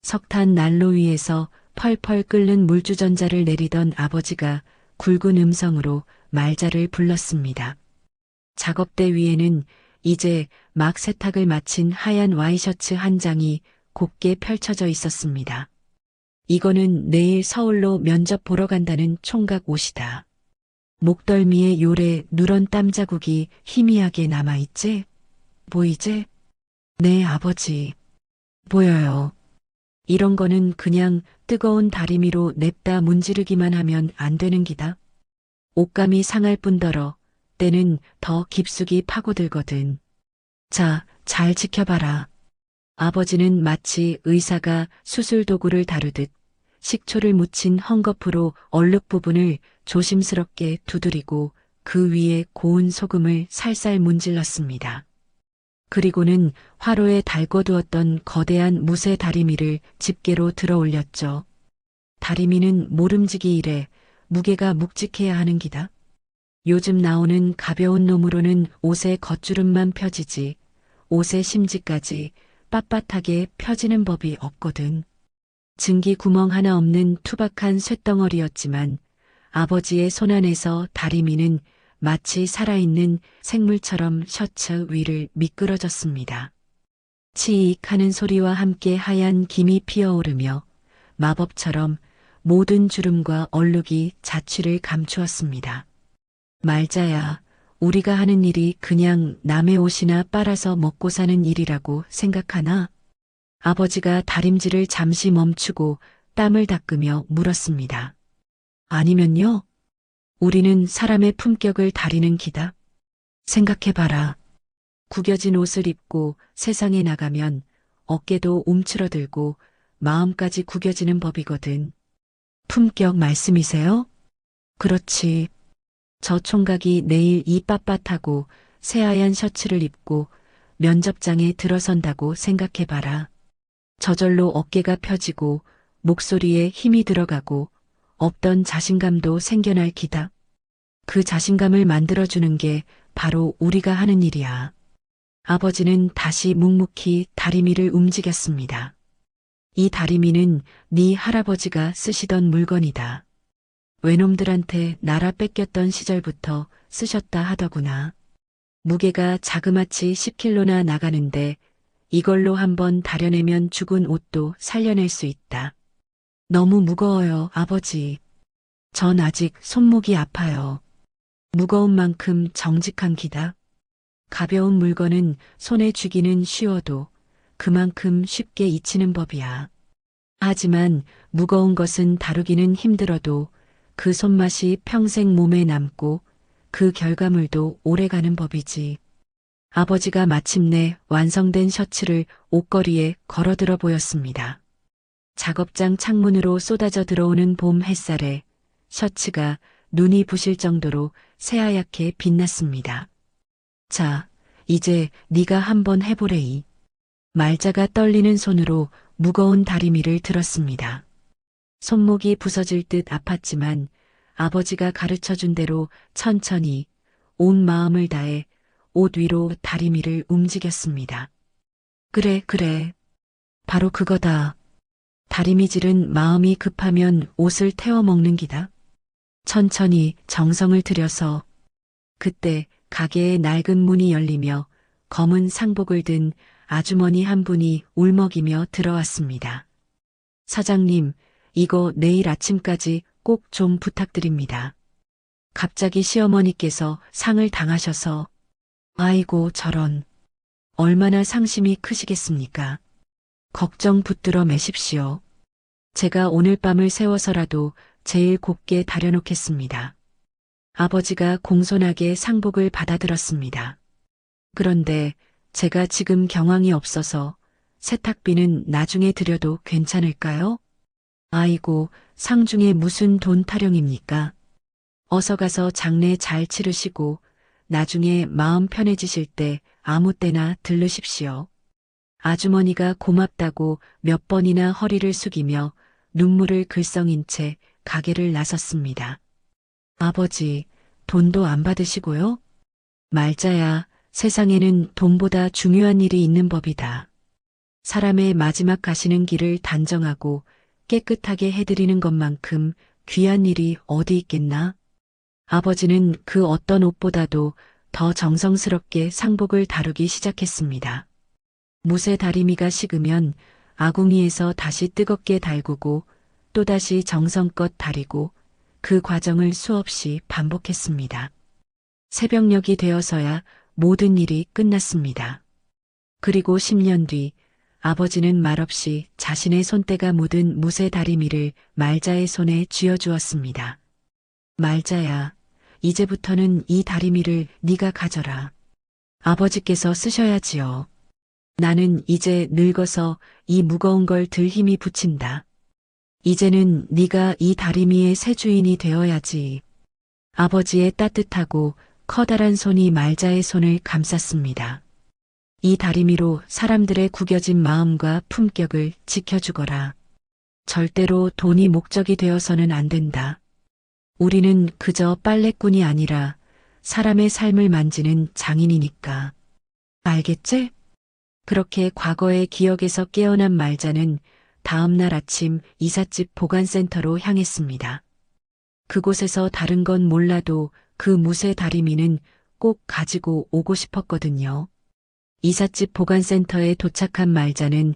석탄 난로 위에서 펄펄 끓는 물주전자를 내리던 아버지가 굵은 음성으로 말자를 불렀습니다. 작업대 위에는 이제 막 세탁을 마친 하얀 와이셔츠 한 장이 곱게 펼쳐져 있었습니다. 이거는 내일 서울로 면접 보러 간다는 총각 옷이다. 목덜미에 요래 누런 땀자국이 희미하게 남아있지? 보이지? 네, 아버지. 보여요. 이런 거는 그냥 뜨거운 다리미로 냅다 문지르기만 하면 안 되는 기다. 옷감이 상할 뿐더러 때는 더 깊숙이 파고들거든. 자, 잘 지켜봐라. 아버지는 마치 의사가 수술 도구를 다루듯 식초를 묻힌 헝겊으로 얼룩 부분을 조심스럽게 두드리고 그 위에 고운 소금을 살살 문질렀습니다. 그리고는 화로에 달궈두었던 거대한 무쇠 다리미를 집게로 들어 올렸죠. 다리미는 모름지기 일에 무게가 묵직해야 하는 기다. 요즘 나오는 가벼운 놈으로는 옷의 겉주름만 펴지지 옷의 심지까지 빳빳하게 펴지는 법이 없거든. 증기 구멍 하나 없는 투박한 쇳덩어리였지만 아버지의 손안에서 다리미는 마치 살아있는 생물처럼 셔츠 위를 미끄러졌습니다. 치익 하는 소리와 함께 하얀 김이 피어오르며 마법처럼 모든 주름과 얼룩이 자취를 감추었습니다. 말자야, 우리가 하는 일이 그냥 남의 옷이나 빨아서 먹고 사는 일이라고 생각하나? 아버지가 다림질을 잠시 멈추고 땀을 닦으며 물었습니다. 아니면요? 우리는 사람의 품격을 다리는 기다. 생각해봐라. 구겨진 옷을 입고 세상에 나가면 어깨도 움츠러들고 마음까지 구겨지는 법이거든. 품격 말씀이세요? 그렇지. 저 총각이 내일 이 빳빳하고 새하얀 셔츠를 입고 면접장에 들어선다고 생각해봐라. 저절로 어깨가 펴지고 목소리에 힘이 들어가고 없던 자신감도 생겨날 기다. 그 자신감을 만들어주는 게 바로 우리가 하는 일이야. 아버지는 다시 묵묵히 다리미를 움직였습니다. 이 다리미는 네 할아버지가 쓰시던 물건이다. 외놈들한테 나라 뺏겼던 시절부터 쓰셨다 하더구나. 무게가 자그마치 10kg나 나가는데 이걸로 한번 다려내면 죽은 옷도 살려낼 수 있다. 너무 무거워요, 아버지. 전 아직 손목이 아파요. 무거운 만큼 정직한 기다. 가벼운 물건은 손에 쥐기는 쉬워도 그만큼 쉽게 잊히는 법이야. 하지만 무거운 것은 다루기는 힘들어도 그 손맛이 평생 몸에 남고 그 결과물도 오래가는 법이지. 아버지가 마침내 완성된 셔츠를 옷걸이에 걸어들어 보였습니다. 작업장 창문으로 쏟아져 들어오는 봄 햇살에 셔츠가 눈이 부실 정도로 새하얗게 빛났습니다. 자, 이제 네가 한번 해보래이. 말자가 떨리는 손으로 무거운 다리미를 들었습니다. 손목이 부서질 듯 아팠지만 아버지가 가르쳐준 대로 천천히 온 마음을 다해 옷 위로 다리미를 움직였습니다. 그래, 그래. 바로 그거다. 다리미질은 마음이 급하면 옷을 태워 먹는 기다. 천천히 정성을 들여서. 그때 가게의 낡은 문이 열리며 검은 상복을 든 아주머니 한 분이 울먹이며 들어왔습니다. 사장님, 이거 내일 아침까지 꼭 좀 부탁드립니다. 갑자기 시어머니께서 상을 당하셔서. 아이고 저런. 얼마나 상심이 크시겠습니까? 걱정 붙들어 매십시오. 제가 오늘 밤을 새워서라도 제일 곱게 다려놓겠습니다. 아버지가 공손하게 상복을 받아들었습니다. 그런데 제가 지금 경황이 없어서 세탁비는 나중에 드려도 괜찮을까요? 아이고, 상중에 무슨 돈 타령입니까? 어서 가서 장례 잘 치르시고 나중에 마음 편해지실 때 아무 때나 들르십시오. 아주머니가 고맙다고 몇 번이나 허리를 숙이며 눈물을 글썽인 채 가게를 나섰습니다. 아버지, 돈도 안 받으시고요? 말자야, 세상에는 돈보다 중요한 일이 있는 법이다. 사람의 마지막 가시는 길을 단정하고 깨끗하게 해드리는 것만큼 귀한 일이 어디 있겠나? 아버지는 그 어떤 옷보다도 더 정성스럽게 상복을 다루기 시작했습니다. 무쇠 다리미가 식으면 아궁이에서 다시 뜨겁게 달구고 또다시 정성껏 다리고 그 과정을 수없이 반복했습니다. 새벽녘이 되어서야 모든 일이 끝났습니다. 그리고 10년 뒤 아버지는 말없이 자신의 손때가 묻은 무쇠 다리미를 말자의 손에 쥐어주었습니다. 말자야, 이제부터는 이 다리미를 네가 가져라. 아버지께서 쓰셔야지요. 나는 이제 늙어서 이 무거운 걸 들 힘이 붙인다. 이제는 네가 이 다리미의 새 주인이 되어야지. 아버지의 따뜻하고 커다란 손이 말자의 손을 감쌌습니다. 이 다리미로 사람들의 구겨진 마음과 품격을 지켜주거라. 절대로 돈이 목적이 되어서는 안 된다. 우리는 그저 빨래꾼이 아니라 사람의 삶을 만지는 장인이니까. 알겠지? 그렇게 과거의 기억에서 깨어난 말자는 다음 날 아침 이삿집 보관센터로 향했습니다. 그곳에서 다른 건 몰라도 그 무쇠 다리미는 꼭 가지고 오고 싶었거든요. 이삿집 보관센터에 도착한 말자는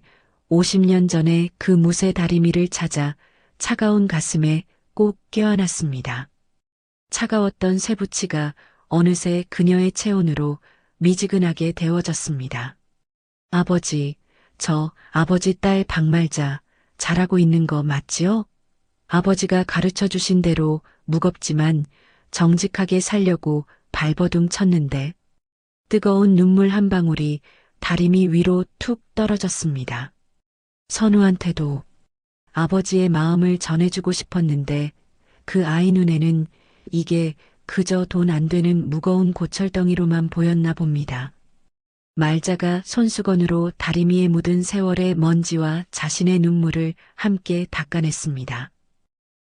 50년 전에 그 무쇠 다리미를 찾아 차가운 가슴에 꼭 껴안았습니다. 차가웠던 쇠붙이가 어느새 그녀의 체온으로 미지근하게 데워졌습니다. 아버지, 저 아버지 딸 박말자 잘하고 있는 거 맞지요? 아버지가 가르쳐 주신 대로 무겁지만 정직하게 살려고 발버둥 쳤는데 뜨거운 눈물 한 방울이 다리미 위로 툭 떨어졌습니다. 선우한테도 아버지의 마음을 전해주고 싶었는데 그 아이 눈에는 이게 그저 돈 안 되는 무거운 고철덩이로만 보였나 봅니다. 말자가 손수건으로 다리미에 묻은 세월의 먼지와 자신의 눈물을 함께 닦아냈습니다.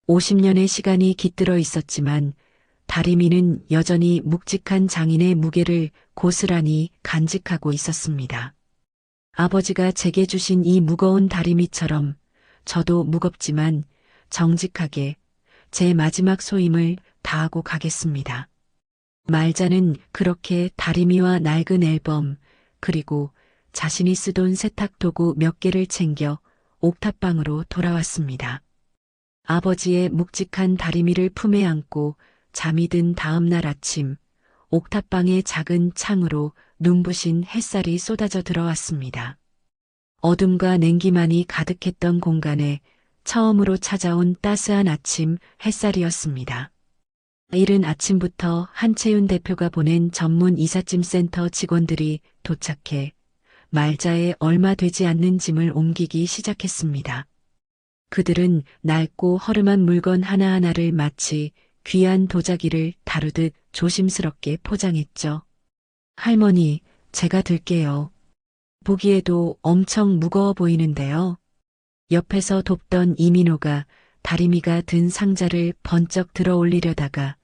50년의 시간이 깃들어 있었지만 다리미는 여전히 묵직한 장인의 무게를 고스란히 간직하고 있었습니다. 아버지가 제게 주신 이 무거운 다리미처럼 저도 무겁지만 정직하게 제 마지막 소임을 다하고 가겠습니다. 말자는 그렇게 다리미와 낡은 앨범 그리고 자신이 쓰던 세탁도구 몇 개를 챙겨 옥탑방으로 돌아왔습니다. 아버지의 묵직한 다리미를 품에 안고 잠이 든 다음 날 아침 옥탑방의 작은 창으로 눈부신 햇살이 쏟아져 들어왔습니다. 어둠과 냉기만이 가득했던 공간에 처음으로 찾아온 따스한 아침 햇살이었습니다. 이른 아침부터 한채윤 대표가 보낸 전문 이삿짐 센터 직원들이 도착해 말자에 얼마 되지 않는 짐을 옮기기 시작했습니다. 그들은 낡고 허름한 물건 하나하나를 마치 귀한 도자기를 다루듯 조심스럽게 포장했죠. 할머니, 제가 들게요. 보기에도 엄청 무거워 보이는데요. 옆에서 돕던 이민호가 다리미가 든 상자를 번쩍 들어 올리려다가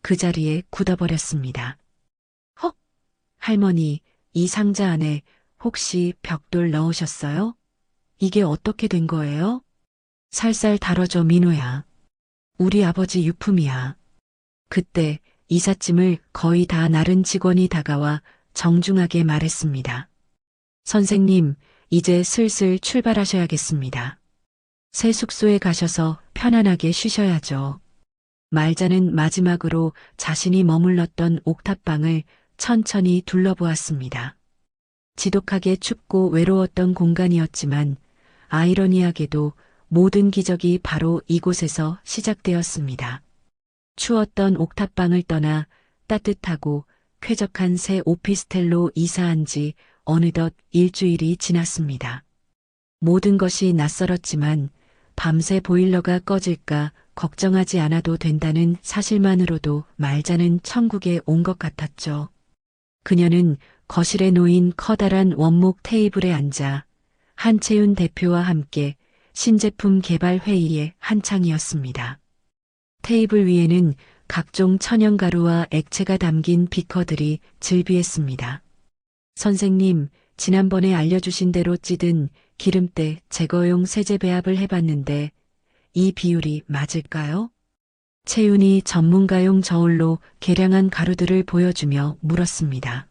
그 자리에 굳어버렸습니다. 헉! 할머니, 이 상자 안에 혹시 벽돌 넣으셨어요? 이게 어떻게 된 거예요? 살살 다뤄줘, 민호야. 우리 아버지 유품이야. 그때 이삿짐을 거의 다 나른 직원이 다가와 정중하게 말했습니다. 선생님, 이제 슬슬 출발하셔야겠습니다. 새 숙소에 가셔서 편안하게 쉬셔야죠. 말자는 마지막으로 자신이 머물렀던 옥탑방을 천천히 둘러보았습니다. 지독하게 춥고 외로웠던 공간이었지만 아이러니하게도 모든 기적이 바로 이곳에서 시작되었습니다. 추웠던 옥탑방을 떠나 따뜻하고 쾌적한 새 오피스텔로 이사한 지 어느덧 일주일이 지났습니다. 모든 것이 낯설었지만 밤새 보일러가 꺼질까 걱정하지 않아도 된다는 사실만으로도 말자는 천국에 온 것 같았죠. 그녀는 거실에 놓인 커다란 원목 테이블에 앉아 한채윤 대표와 함께 신제품 개발 회의에 한창이었습니다. 테이블 위에는 각종 천연가루와 액체가 담긴 비커들이 즐비했습니다. 선생님, 지난번에 알려주신 대로 찌든 기름때 제거용 세제 배합을 해봤는데 이 비율이 맞을까요? 채윤이 전문가용 저울로 계량한 가루들을 보여주며 물었습니다.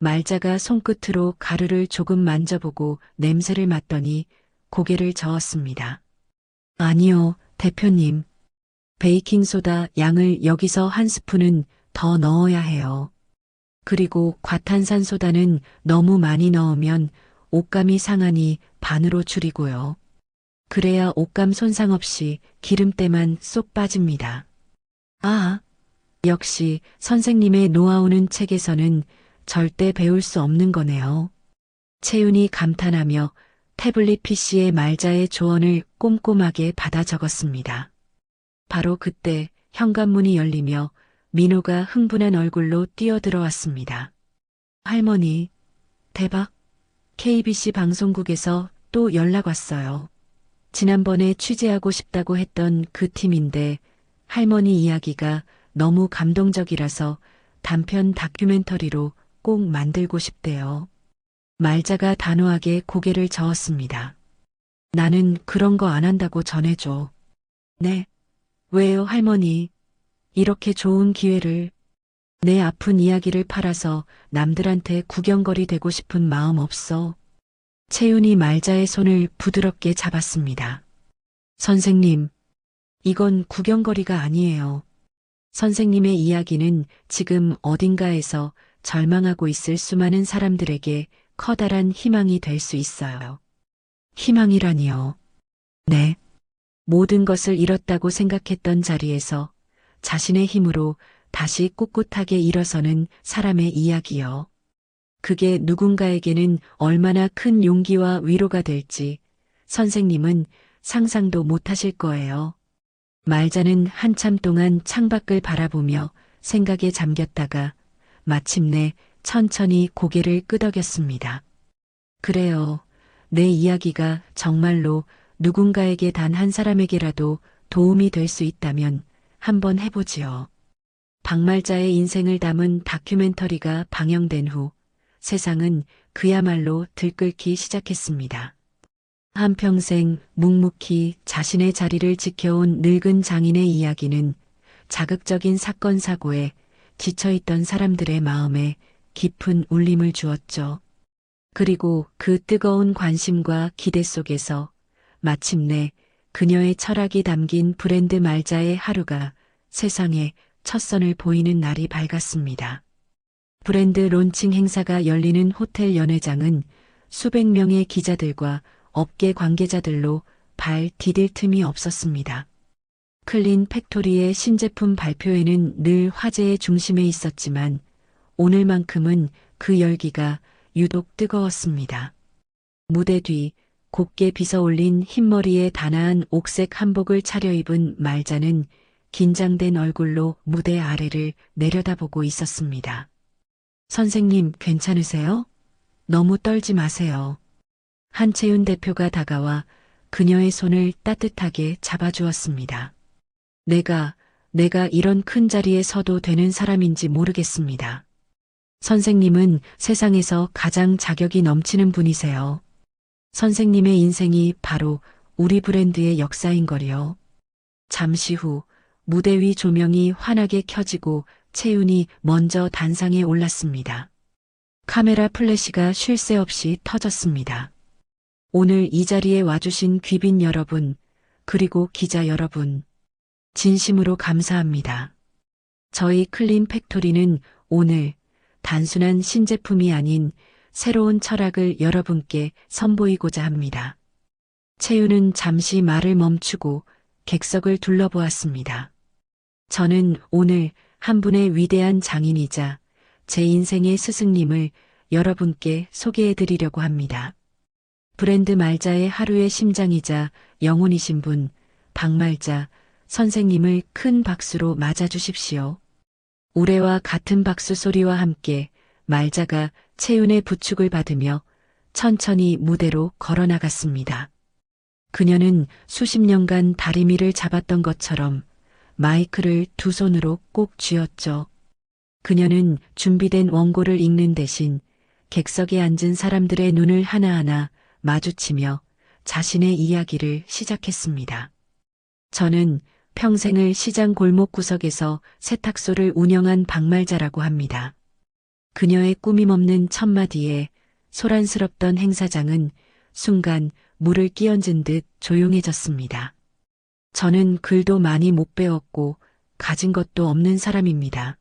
말자가 손끝으로 가루를 조금 만져보고 냄새를 맡더니 고개를 저었습니다. 아니요, 대표님. 베이킹소다 양을 여기서 한 스푼은 더 넣어야 해요. 그리고 과탄산소다는 너무 많이 넣으면 옷감이 상하니 반으로 줄이고요. 그래야 옷감 손상 없이 기름때만 쏙 빠집니다. 아, 역시 선생님의 노하우는 책에서는 절대 배울 수 없는 거네요. 채윤이 감탄하며 태블릿 PC에 말자의 조언을 꼼꼼하게 받아 적었습니다. 바로 그때 현관문이 열리며 민호가 흥분한 얼굴로 뛰어들어왔습니다. 할머니, 대박. KBC 방송국에서 또 연락 왔어요. 지난번에 취재하고 싶다고 했던 그 팀인데 할머니 이야기가 너무 감동적이라서 단편 다큐멘터리로 꼭 만들고 싶대요. 말자가 단호하게 고개를 저었습니다. 나는 그런 거 안 한다고 전해줘. 네. 왜요, 할머니? 이렇게 좋은 기회를. 내 아픈 이야기를 팔아서 남들한테 구경거리 되고 싶은 마음 없어. 채윤이 말자의 손을 부드럽게 잡았습니다. 선생님, 이건 구경거리가 아니에요. 선생님의 이야기는 지금 어딘가에서 절망하고 있을 수많은 사람들에게 커다란 희망이 될 수 있어요. 희망이라니요. 네. 모든 것을 잃었다고 생각했던 자리에서 자신의 힘으로 다시 꿋꿋하게 일어서는 사람의 이야기요. 그게 누군가에게는 얼마나 큰 용기와 위로가 될지 선생님은 상상도 못하실 거예요. 말자는 한참 동안 창밖을 바라보며 생각에 잠겼다가 마침내 천천히 고개를 끄덕였습니다. 그래요. 내 이야기가 정말로 누군가에게 단 한 사람에게라도 도움이 될 수 있다면 한번 해보지요. 박말자의 인생을 담은 다큐멘터리가 방영된 후 세상은 그야말로 들끓기 시작했습니다. 한평생 묵묵히 자신의 자리를 지켜온 늙은 장인의 이야기는 자극적인 사건 사고에 지쳐있던 사람들의 마음에 깊은 울림을 주었죠. 그리고 그 뜨거운 관심과 기대 속에서 마침내 그녀의 철학이 담긴 브랜드 말자의 하루가 세상에 첫 선을 보이는 날이 밝았습니다. 브랜드 론칭 행사가 열리는 호텔 연회장은 수백 명의 기자들과 업계 관계자들로 발 디딜 틈이 없었습니다. 클린 팩토리의 신제품 발표회는 늘 화제의 중심에 있었지만 오늘만큼은 그 열기가 유독 뜨거웠습니다. 무대 뒤 곱게 빗어올린 흰머리에 단아한 옥색 한복을 차려입은 말자는 긴장된 얼굴로 무대 아래를 내려다보고 있었습니다. 선생님 괜찮으세요? 너무 떨지 마세요. 한채윤 대표가 다가와 그녀의 손을 따뜻하게 잡아주었습니다. 내가 이런 큰 자리에 서도 되는 사람인지 모르겠습니다. 선생님은 세상에서 가장 자격이 넘치는 분이세요. 선생님의 인생이 바로 우리 브랜드의 역사인 거리요. 잠시 후 무대 위 조명이 환하게 켜지고 채윤이 먼저 단상에 올랐습니다. 카메라 플래시가 쉴 새 없이 터졌습니다. 오늘 이 자리에 와주신 귀빈 여러분, 그리고 기자 여러분, 진심으로 감사합니다. 저희 클린 팩토리는 오늘 단순한 신제품이 아닌 새로운 철학을 여러분께 선보이고자 합니다. 채윤은 잠시 말을 멈추고 객석을 둘러보았습니다. 저는 오늘 한 분의 위대한 장인이자 제 인생의 스승님을 여러분께 소개해 드리려고 합니다. 브랜드 말자의 하루의 심장이자 영혼이신 분, 박말자 선생님을 큰 박수로 맞아주십시오. 우레와 같은 박수 소리와 함께 말자가 채윤의 부축을 받으며 천천히 무대로 걸어 나갔습니다. 그녀는 수십 년간 다리미를 잡았던 것처럼 마이크를 두 손으로 꼭 쥐었죠. 그녀는 준비된 원고를 읽는 대신 객석에 앉은 사람들의 눈을 하나하나 마주치며 자신의 이야기를 시작했습니다. 저는 평생을 시장 골목 구석에서 세탁소를 운영한 박말자라고 합니다. 그녀의 꾸밈없는 첫마디에 소란스럽던 행사장은 순간 물을 끼얹은 듯 조용해졌습니다. 저는 글도 많이 못 배웠고 가진 것도 없는 사람입니다.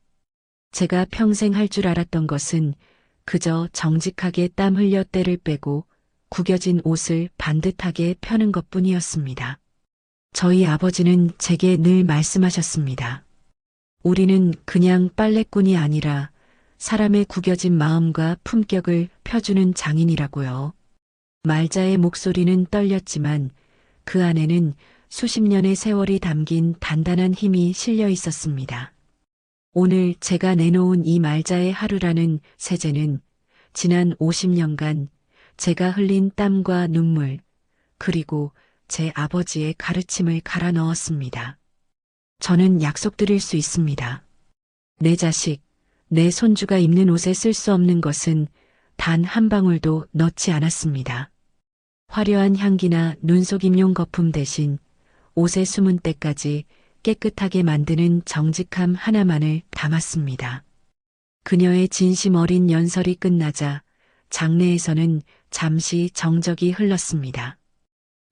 제가 평생 할 줄 알았던 것은 그저 정직하게 땀 흘려 때를 빼고 구겨진 옷을 반듯하게 펴는 것뿐이었습니다. 저희 아버지는 제게 늘 말씀하셨습니다. 우리는 그냥 빨래꾼이 아니라 사람의 구겨진 마음과 품격을 펴주는 장인이라고요. 말자의 목소리는 떨렸지만 그 안에는 수십 년의 세월이 담긴 단단한 힘이 실려 있었습니다. 오늘 제가 내놓은 이 말자의 하루라는 세제는 지난 50년간 제가 흘린 땀과 눈물, 그리고 제 아버지의 가르침을 갈아 넣었습니다. 저는 약속드릴 수 있습니다. 내 자식, 내 손주가 입는 옷에 쓸 수 없는 것은 단 한 방울도 넣지 않았습니다. 화려한 향기나 눈속임용 거품 대신 옷에 숨은 때까지 깨끗하게 만드는 정직함 하나만을 담았습니다. 그녀의 진심 어린 연설이 끝나자 장내에서는 잠시 정적이 흘렀습니다.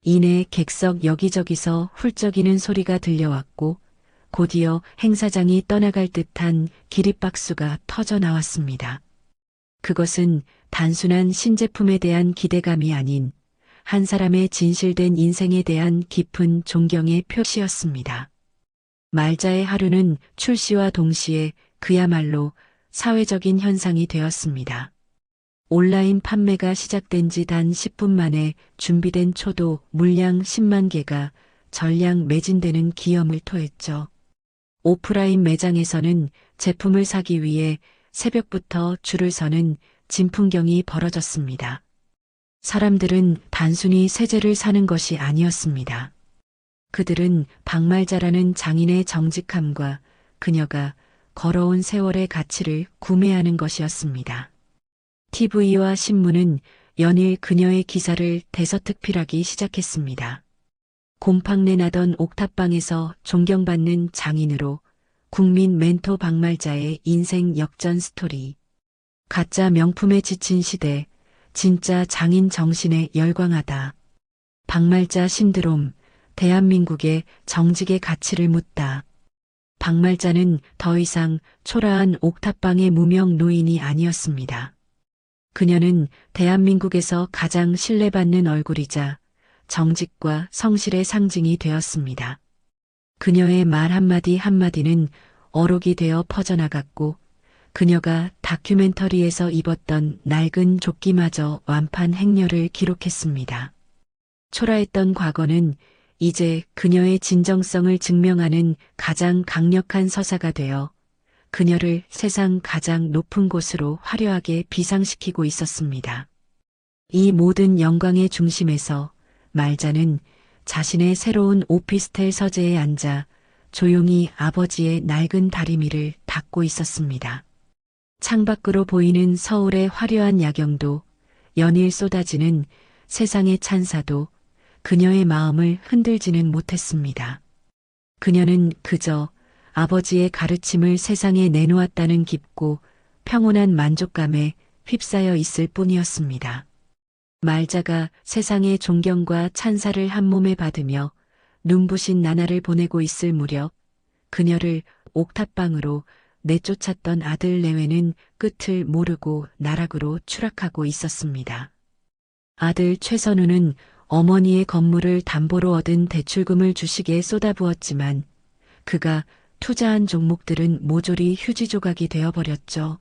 이내 객석 여기저기서 훌쩍이는 소리가 들려왔고 곧이어 행사장이 떠나갈 듯한 기립박수가 터져 나왔습니다. 그것은 단순한 신제품에 대한 기대감이 아닌 한 사람의 진실된 인생에 대한 깊은 존경의 표시였습니다. 말자의 하루는 출시와 동시에 그야말로 사회적인 현상이 되었습니다. 온라인 판매가 시작된 지 단 10분 만에 준비된 초도 물량 10만 개가 전량 매진되는 기염을 토했죠. 오프라인 매장에서는 제품을 사기 위해 새벽부터 줄을 서는 진풍경이 벌어졌습니다. 사람들은 단순히 세제를 사는 것이 아니었습니다. 그들은 박말자라는 장인의 정직함과 그녀가 걸어온 세월의 가치를 구매하는 것이었습니다. TV와 신문은 연일 그녀의 기사를 대서특필하기 시작했습니다. 곰팡내 나던 옥탑방에서 존경받는 장인으로 국민 멘토 박말자의 인생 역전 스토리. 가짜 명품에 지친 시대, 진짜 장인 정신에 열광하다. 박말자 신드롬, 대한민국의 정직의 가치를 묻다. 박말자는 더 이상 초라한 옥탑방의 무명 노인이 아니었습니다. 그녀는 대한민국에서 가장 신뢰받는 얼굴이자 정직과 성실의 상징이 되었습니다. 그녀의 말 한마디 한마디는 어록이 되어 퍼져나갔고 그녀가 다큐멘터리에서 입었던 낡은 조끼마저 완판 행렬을 기록했습니다. 초라했던 과거는 이제 그녀의 진정성을 증명하는 가장 강력한 서사가 되어 그녀를 세상 가장 높은 곳으로 화려하게 비상시키고 있었습니다. 이 모든 영광의 중심에서 말자는 자신의 새로운 오피스텔 서재에 앉아 조용히 아버지의 낡은 다리미를 닦고 있었습니다. 창밖으로 보이는 서울의 화려한 야경도 연일 쏟아지는 세상의 찬사도 그녀의 마음을 흔들지는 못했습니다. 그녀는 그저 아버지의 가르침을 세상에 내놓았다는 깊고 평온한 만족감에 휩싸여 있을 뿐이었습니다. 말자가 세상의 존경과 찬사를 한 몸에 받으며 눈부신 나날을 보내고 있을 무렵 그녀를 옥탑방으로 내쫓았던 아들 내외는 끝을 모르고 나락으로 추락하고 있었습니다. 아들 최선우는 어머니의 건물을 담보로 얻은 대출금을 주식에 쏟아부었지만 그가 투자한 종목들은 모조리 휴지 조각이 되어버렸죠.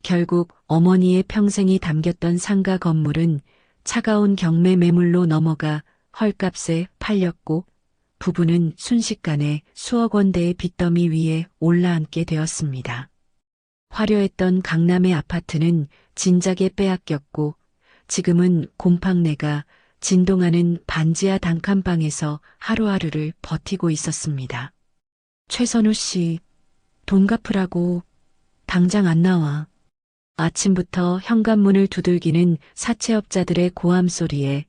결국 어머니의 평생이 담겼던 상가 건물은 차가운 경매 매물로 넘어가 헐값에 팔렸고 부부는 순식간에 수억 원대의 빚더미 위에 올라앉게 되었습니다. 화려했던 강남의 아파트는 진작에 빼앗겼고 지금은 곰팡내가 진동하는 반지하 단칸방에서 하루하루를 버티고 있었습니다. 최선우 씨, 돈 갚으라고. 당장 안 나와. 아침부터 현관문을 두들기는 사채업자들의 고함 소리에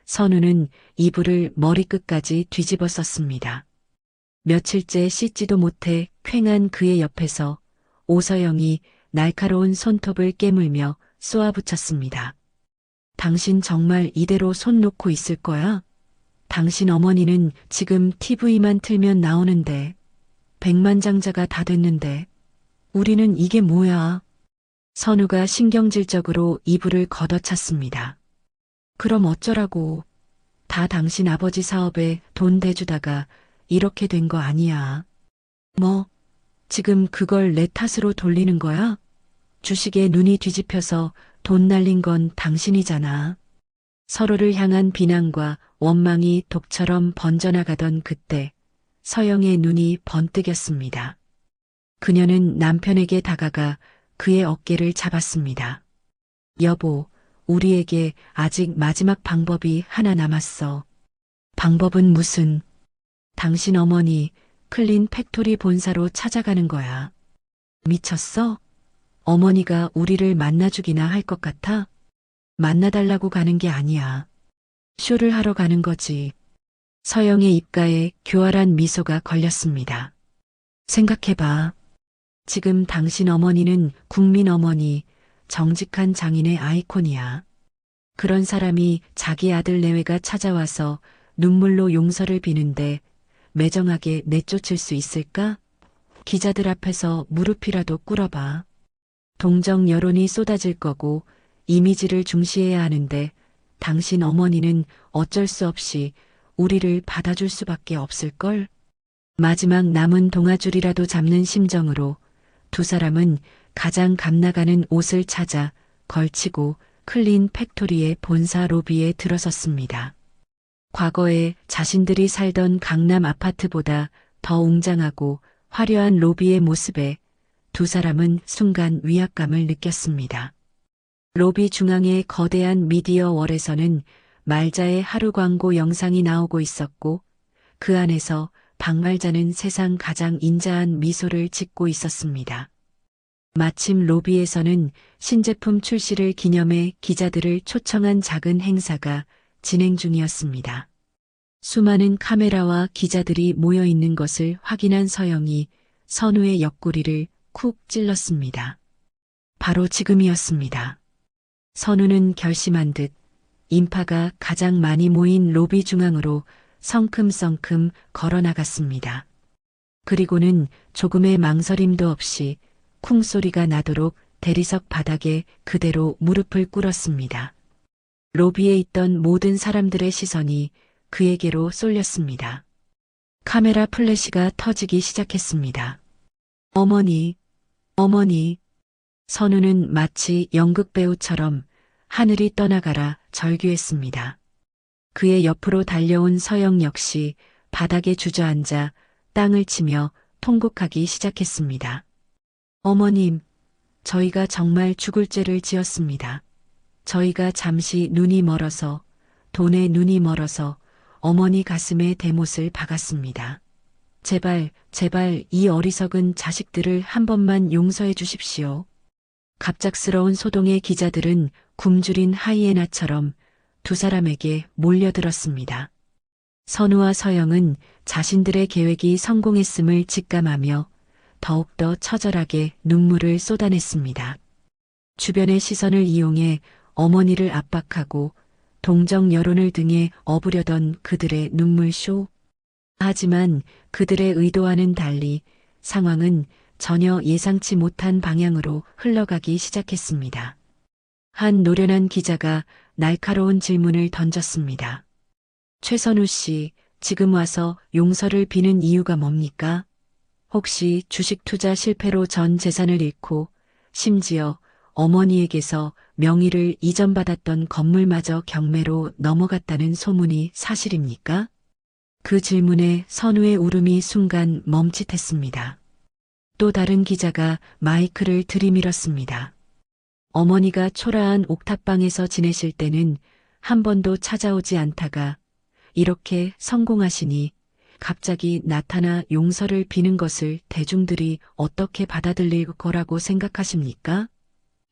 선우는 이불을 머리끝까지 뒤집어 썼습니다. 며칠째 씻지도 못해 퀭한 그의 옆에서 오서영이 날카로운 손톱을 깨물며 쏘아붙였습니다. 당신 정말 이대로 손 놓고 있을 거야? 당신 어머니는 지금 TV만 틀면 나오는데 백만장자가 다 됐는데 우리는 이게 뭐야? 선우가 신경질적으로 이불을 걷어찼습니다. 그럼 어쩌라고. 다 당신 아버지 사업에 돈 대주다가 이렇게 된 거 아니야. 뭐, 지금 그걸 내 탓으로 돌리는 거야? 주식에 눈이 뒤집혀서 돈 날린 건 당신이잖아. 서로를 향한 비난과 원망이 독처럼 번져나가던 그때 서영의 눈이 번뜩였습니다. 그녀는 남편에게 다가가 그의 어깨를 잡았습니다. 여보, 우리에게 아직 마지막 방법이 하나 남았어. 방법은 무슨? 당신 어머니 클린 팩토리 본사로 찾아가는 거야. 미쳤어? 어머니가 우리를 만나주기나 할 것 같아? 만나달라고 가는 게 아니야. 쇼를 하러 가는 거지. 서영의 입가에 교활한 미소가 걸렸습니다. 생각해봐. 지금 당신 어머니는 국민 어머니, 정직한 장인의 아이콘이야. 그런 사람이 자기 아들 내외가 찾아와서 눈물로 용서를 비는데 매정하게 내쫓을 수 있을까? 기자들 앞에서 무릎이라도 꿇어봐. 동정 여론이 쏟아질 거고 이미지를 중시해야 하는데 당신 어머니는 어쩔 수 없이 우리를 받아줄 수밖에 없을걸? 마지막 남은 동아줄이라도 잡는 심정으로 두 사람은 가장 값나가는 옷을 찾아 걸치고 클린 팩토리의 본사 로비에 들어섰습니다. 과거에 자신들이 살던 강남 아파트보다 더 웅장하고 화려한 로비의 모습에 두 사람은 순간 위압감을 느꼈습니다. 로비 중앙의 거대한 미디어 월에서는 말자의 하루 광고 영상이 나오고 있었고 그 안에서 박말자는 세상 가장 인자한 미소를 짓고 있었습니다. 마침 로비에서는 신제품 출시를 기념해 기자들을 초청한 작은 행사가 진행 중이었습니다. 수많은 카메라와 기자들이 모여 있는 것을 확인한 서영이 선우의 옆구리를 쿡 찔렀습니다. 바로 지금이었습니다. 선우는 결심한 듯 인파가 가장 많이 모인 로비 중앙으로 성큼성큼 걸어나갔습니다. 그리고는 조금의 망설임도 없이 쿵 소리가 나도록 대리석 바닥에 그대로 무릎을 꿇었습니다. 로비에 있던 모든 사람들의 시선이 그에게로 쏠렸습니다. 카메라 플래시가 터지기 시작했습니다. 어머니, 어머니. 선우는 마치 연극배우처럼 하늘이 떠나가라 절규했습니다. 그의 옆으로 달려온 서영 역시 바닥에 주저앉아 땅을 치며 통곡하기 시작했습니다. 어머님, 저희가 정말 죽을 죄를 지었습니다. 저희가 잠시 눈이 멀어서, 돈에 눈이 멀어서 어머니 가슴에 대못을 박았습니다. 제발, 제발 이 어리석은 자식들을 한 번만 용서해 주십시오. 갑작스러운 소동의 기자들은 굶주린 하이에나처럼 두 사람에게 몰려들었습니다. 선우와 서영은 자신들의 계획이 성공했음을 직감하며 더욱더 처절하게 눈물을 쏟아냈습니다. 주변의 시선을 이용해 어머니를 압박하고 동정 여론을 등에 업으려던 그들의 눈물쇼. 하지만 그들의 의도와는 달리 상황은 전혀 예상치 못한 방향으로 흘러가기 시작했습니다. 한 노련한 기자가 날카로운 질문을 던졌습니다. 최선우 씨, 지금 와서 용서를 비는 이유가 뭡니까? 혹시 주식 투자 실패로 전 재산을 잃고 심지어 어머니에게서 명의를 이전받았던 건물마저 경매로 넘어갔다는 소문이 사실입니까? 그 질문에 선우의 울음이 순간 멈칫했습니다. 또 다른 기자가 마이크를 들이밀었습니다. 어머니가 초라한 옥탑방에서 지내실 때는 한 번도 찾아오지 않다가 이렇게 성공하시니 갑자기 나타나 용서를 비는 것을 대중들이 어떻게 받아들일 거라고 생각하십니까?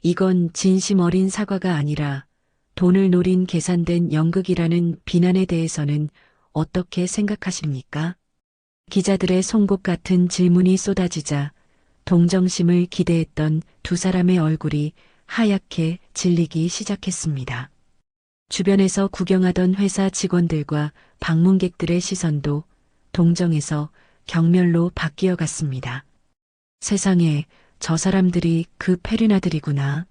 이건 진심 어린 사과가 아니라 돈을 노린 계산된 연극이라는 비난에 대해서는 어떻게 생각하십니까? 기자들의 송곳 같은 질문이 쏟아지자 동정심을 기대했던 두 사람의 얼굴이 하얗게 질리기 시작했습니다. 주변에서 구경하던 회사 직원들과 방문객들의 시선도 동정에서 경멸로 바뀌어 갔습니다. 세상에, 저 사람들이 그 페르나들이구나.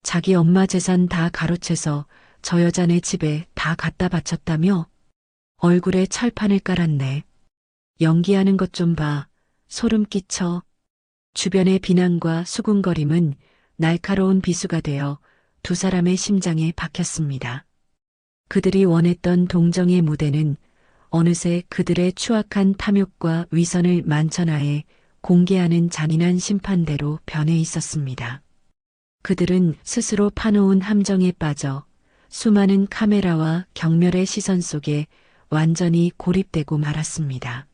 자기 엄마 재산 다 가로채서 저 여자네 집에 다 갖다 바쳤다며? 얼굴에 철판을 깔았네. 연기하는 것 좀 봐. 소름 끼쳐. 주변의 비난과 수군거림은 날카로운 비수가 되어 두 사람의 심장에 박혔습니다. 그들이 원했던 동정의 무대는 어느새 그들의 추악한 탐욕과 위선을 만천하에 공개하는 잔인한 심판대로 변해 있었습니다. 그들은 스스로 파놓은 함정에 빠져 수많은 카메라와 경멸의 시선 속에 완전히 고립되고 말았습니다.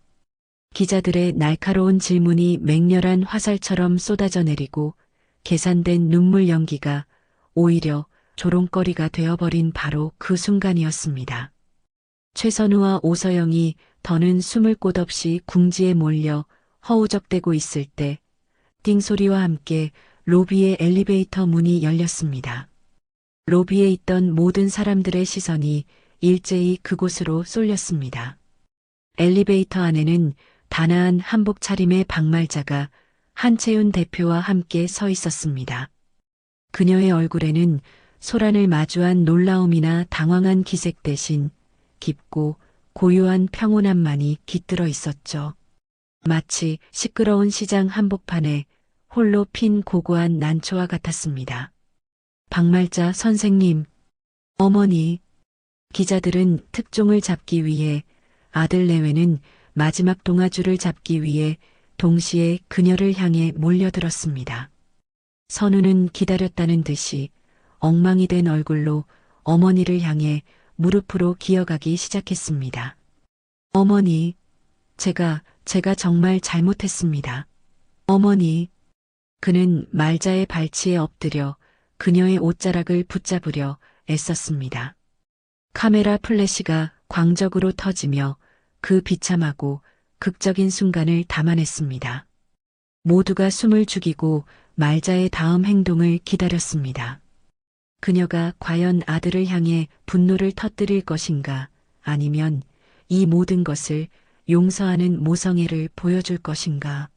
기자들의 날카로운 질문이 맹렬한 화살처럼 쏟아져 내리고 계산된 눈물 연기가 오히려 조롱거리가 되어버린 바로 그 순간이었습니다. 최선우와 오서영이 더는 숨을 곳 없이 궁지에 몰려 허우적대고 있을 때 띵소리와 함께 로비의 엘리베이터 문이 열렸습니다. 로비에 있던 모든 사람들의 시선이 일제히 그곳으로 쏠렸습니다. 엘리베이터 안에는 단아한 한복 차림의 박말자가 한채윤 대표와 함께 서 있었습니다. 그녀의 얼굴에는 소란을 마주한 놀라움이나 당황한 기색 대신 깊고 고요한 평온함만이 깃들어 있었죠. 마치 시끄러운 시장 한복판에 홀로 핀 고고한 난초와 같았습니다. 박말자 선생님, 어머니. 기자들은 특종을 잡기 위해, 아들 내외는 마지막 동아줄을 잡기 위해 동시에 그녀를 향해 몰려들었습니다. 선우는 기다렸다는 듯이 엉망이 된 얼굴로 어머니를 향해 무릎으로 기어가기 시작했습니다. 어머니, 제가 정말 잘못했습니다. 어머니. 그는 말자의 발치에 엎드려 그녀의 옷자락을 붙잡으려 애썼습니다. 카메라 플래시가 광적으로 터지며 그 비참하고 극적인 순간을 담아냈습니다. 모두가 숨을 죽이고 말자의 다음 행동을 기다렸습니다. 그녀가 과연 아들을 향해 분노를 터뜨릴 것인가, 아니면 이 모든 것을 용서하는 모성애를 보여줄 것인가.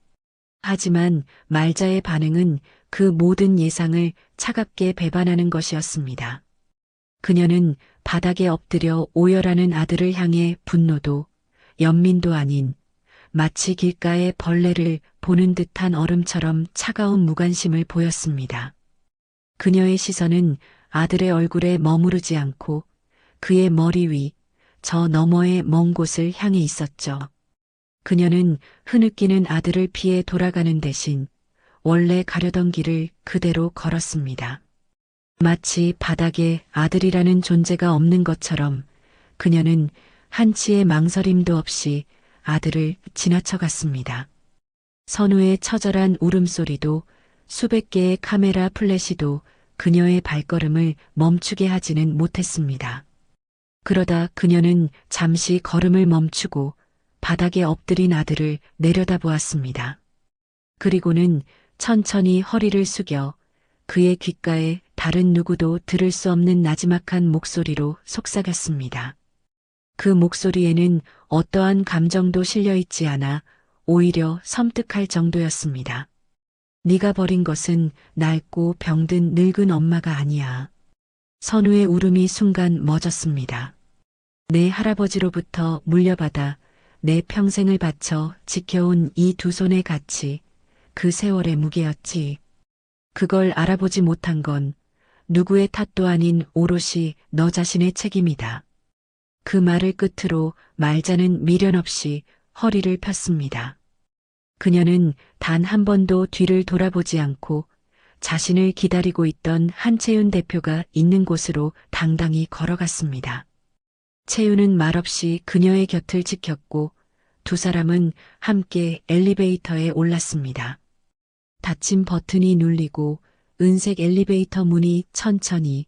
하지만 말자의 반응은 그 모든 예상을 차갑게 배반하는 것이었습니다. 그녀는 바닥에 엎드려 오열하는 아들을 향해 분노도 연민도 아닌 마치 길가의 벌레를 보는 듯한 얼음처럼 차가운 무관심을 보였습니다. 그녀의 시선은 아들의 얼굴에 머무르지 않고 그의 머리 위, 저 너머의 먼 곳을 향해 있었죠. 그녀는 흐느끼는 아들을 피해 돌아가는 대신 원래 가려던 길을 그대로 걸었습니다. 마치 바닥에 아들이라는 존재가 없는 것처럼 그녀는 한치의 망설임도 없이 아들을 지나쳐갔습니다. 선우의 처절한 울음소리도 수백 개의 카메라 플래시도 그녀의 발걸음을 멈추게 하지는 못했습니다. 그러다 그녀는 잠시 걸음을 멈추고 바닥에 엎드린 아들을 내려다보았습니다. 그리고는 천천히 허리를 숙여 그의 귓가에 다른 누구도 들을 수 없는 나지막한 목소리로 속삭였습니다. 그 목소리에는 어떠한 감정도 실려 있지 않아 오히려 섬뜩할 정도였습니다. 네가 버린 것은 낡고 병든 늙은 엄마가 아니야. 선우의 울음이 순간 멎었습니다. 내 할아버지로부터 물려받아 내 평생을 바쳐 지켜온 이 두 손의 가치, 그 세월의 무게였지. 그걸 알아보지 못한 건 누구의 탓도 아닌 오롯이 너 자신의 책임이다. 그 말을 끝으로 말자는 미련 없이 허리를 폈습니다. 그녀는 단 한 번도 뒤를 돌아보지 않고 자신을 기다리고 있던 한채윤 대표가 있는 곳으로 당당히 걸어갔습니다. 채윤은 말없이 그녀의 곁을 지켰고 두 사람은 함께 엘리베이터에 올랐습니다. 닫힌 버튼이 눌리고 은색 엘리베이터 문이 천천히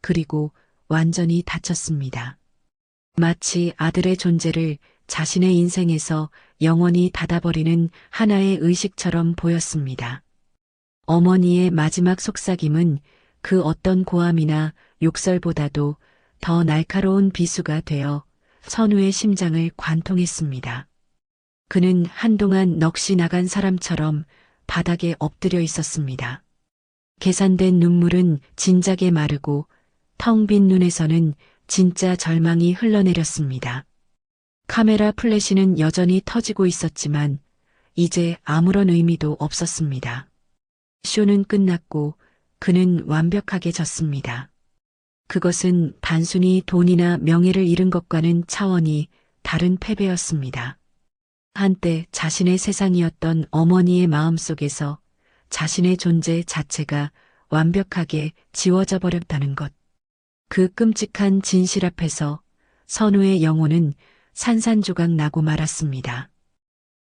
그리고 완전히 닫혔습니다. 마치 아들의 존재를 자신의 인생에서 영원히 닫아버리는 하나의 의식처럼 보였습니다. 어머니의 마지막 속삭임은 그 어떤 고함이나 욕설보다도 더 날카로운 비수가 되어 선우의 심장을 관통했습니다. 그는 한동안 넋이 나간 사람처럼 바닥에 엎드려 있었습니다. 계산된 눈물은 진작에 마르고 텅 빈 눈에서는 진짜 절망이 흘러내렸습니다. 카메라 플래시는 여전히 터지고 있었지만 이제 아무런 의미도 없었습니다. 쇼는 끝났고 그는 완벽하게 졌습니다. 그것은 단순히 돈이나 명예를 잃은 것과는 차원이 다른 패배였습니다. 한때 자신의 세상이었던 어머니의 마음속에서 자신의 존재 자체가 완벽하게 지워져 버렸다는 것. 그 끔찍한 진실 앞에서 선우의 영혼은 산산조각 나고 말았습니다.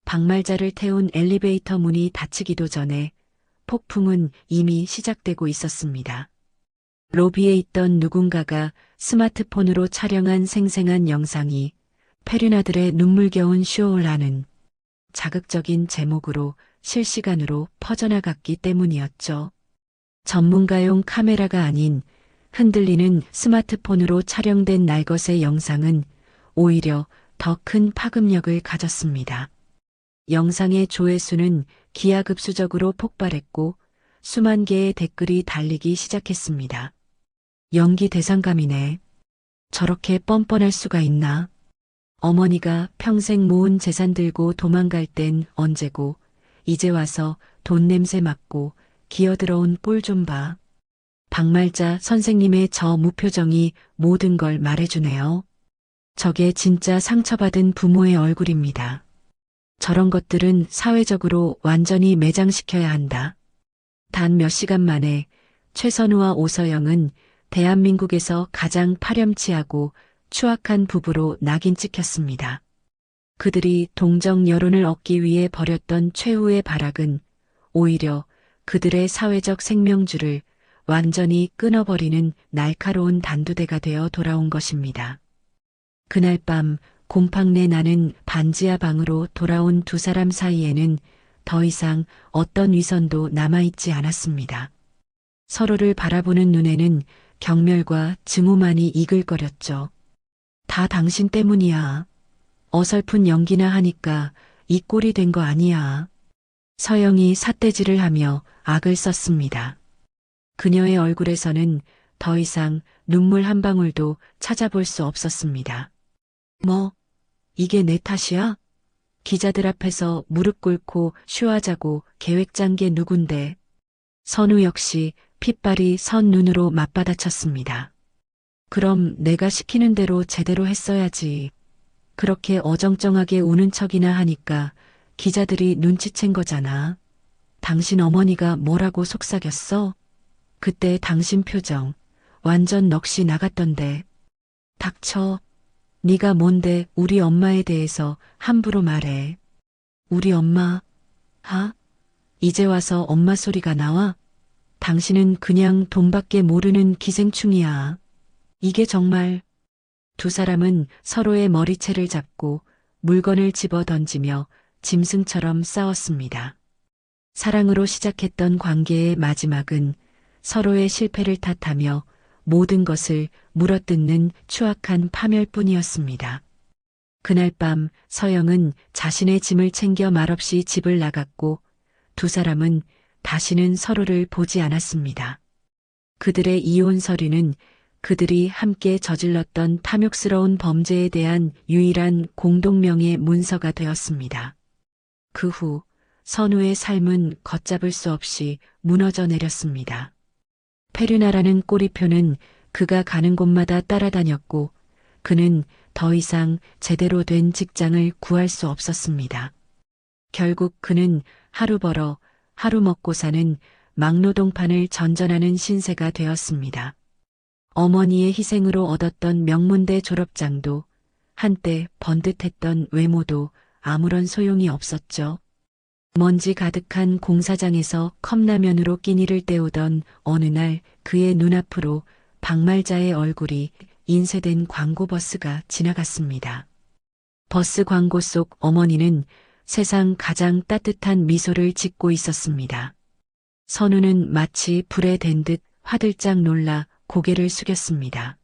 박말자를 태운 엘리베이터 문이 닫히기도 전에 폭풍은 이미 시작되고 있었습니다. 로비에 있던 누군가가 스마트폰으로 촬영한 생생한 영상이 페르나들의 눈물겨운 쇼라는 자극적인 제목으로 실시간으로 퍼져나갔기 때문이었죠. 전문가용 카메라가 아닌 흔들리는 스마트폰으로 촬영된 날것의 영상은 오히려 더 큰 파급력을 가졌습니다. 영상의 조회수는 기하급수적으로 폭발했고 수만 개의 댓글이 달리기 시작했습니다. 연기 대상감이네. 저렇게 뻔뻔할 수가 있나? 어머니가 평생 모은 재산 들고 도망갈 땐 언제고 이제 와서 돈 냄새 맡고 기어들어온 꼴 좀 봐. 박말자 선생님의 저 무표정이 모든 걸 말해주네요. 저게 진짜 상처받은 부모의 얼굴입니다. 저런 것들은 사회적으로 완전히 매장시켜야 한다. 단 몇 시간 만에 최선우와 오서영은 대한민국에서 가장 파렴치하고 추악한 부부로 낙인 찍혔습니다. 그들이 동정 여론을 얻기 위해 벌였던 최후의 발악은 오히려 그들의 사회적 생명줄을 완전히 끊어버리는 날카로운 단두대가 되어 돌아온 것입니다. 그날 밤 곰팡내 나는 반지하 방으로 돌아온 두 사람 사이에는 더 이상 어떤 위선도 남아있지 않았습니다. 서로를 바라보는 눈에는 경멸과 증오만이 이글거렸죠. 다 당신 때문이야. 어설픈 연기나 하니까 이 꼴이 된 거 아니야. 서영이 삿대질을 하며 악을 썼습니다. 그녀의 얼굴에서는 더 이상 눈물 한 방울도 찾아볼 수 없었습니다. 뭐, 이게 내 탓이야? 기자들 앞에서 무릎 꿇고 쇼하자고 계획 짠 게 누군데? 선우 역시 핏발이 선 눈으로 맞받아쳤습니다. 그럼 내가 시키는 대로 제대로 했어야지. 그렇게 어정쩡하게 우는 척이나 하니까 기자들이 눈치챈 거잖아. 당신 어머니가 뭐라고 속삭였어? 그때 당신 표정 완전 넋이 나갔던데. 닥쳐. 네가 뭔데 우리 엄마에 대해서 함부로 말해. 우리 엄마? 이제 와서 엄마 소리가 나와? 당신은 그냥 돈밖에 모르는 기생충이야. 이게 정말. 두 사람은 서로의 머리채를 잡고 물건을 집어 던지며 짐승처럼 싸웠습니다. 사랑으로 시작했던 관계의 마지막은 서로의 실패를 탓하며 모든 것을 물어뜯는 추악한 파멸뿐이었습니다. 그날 밤 서영은 자신의 짐을 챙겨 말없이 집을 나갔고 두 사람은 다시는 서로를 보지 않았습니다. 그들의 이혼 서류는 그들이 함께 저질렀던 탐욕스러운 범죄에 대한 유일한 공동명의 문서가 되었습니다. 그 후 선우의 삶은 걷잡을 수 없이 무너져 내렸습니다. 페르나라는 꼬리표는 그가 가는 곳마다 따라다녔고 그는 더 이상 제대로 된 직장을 구할 수 없었습니다. 결국 그는 하루 벌어 하루 먹고 사는 막노동판을 전전하는 신세가 되었습니다. 어머니의 희생으로 얻었던 명문대 졸업장도 한때 번듯했던 외모도 아무런 소용이 없었죠. 먼지 가득한 공사장에서 컵라면으로 끼니를 때우던 어느 날 그의 눈앞으로 박말자의 얼굴이 인쇄된 광고버스가 지나갔습니다. 버스 광고 속 어머니는 세상 가장 따뜻한 미소를 짓고 있었습니다. 선우는 마치 불에 댄 듯 화들짝 놀라 고개를 숙였습니다.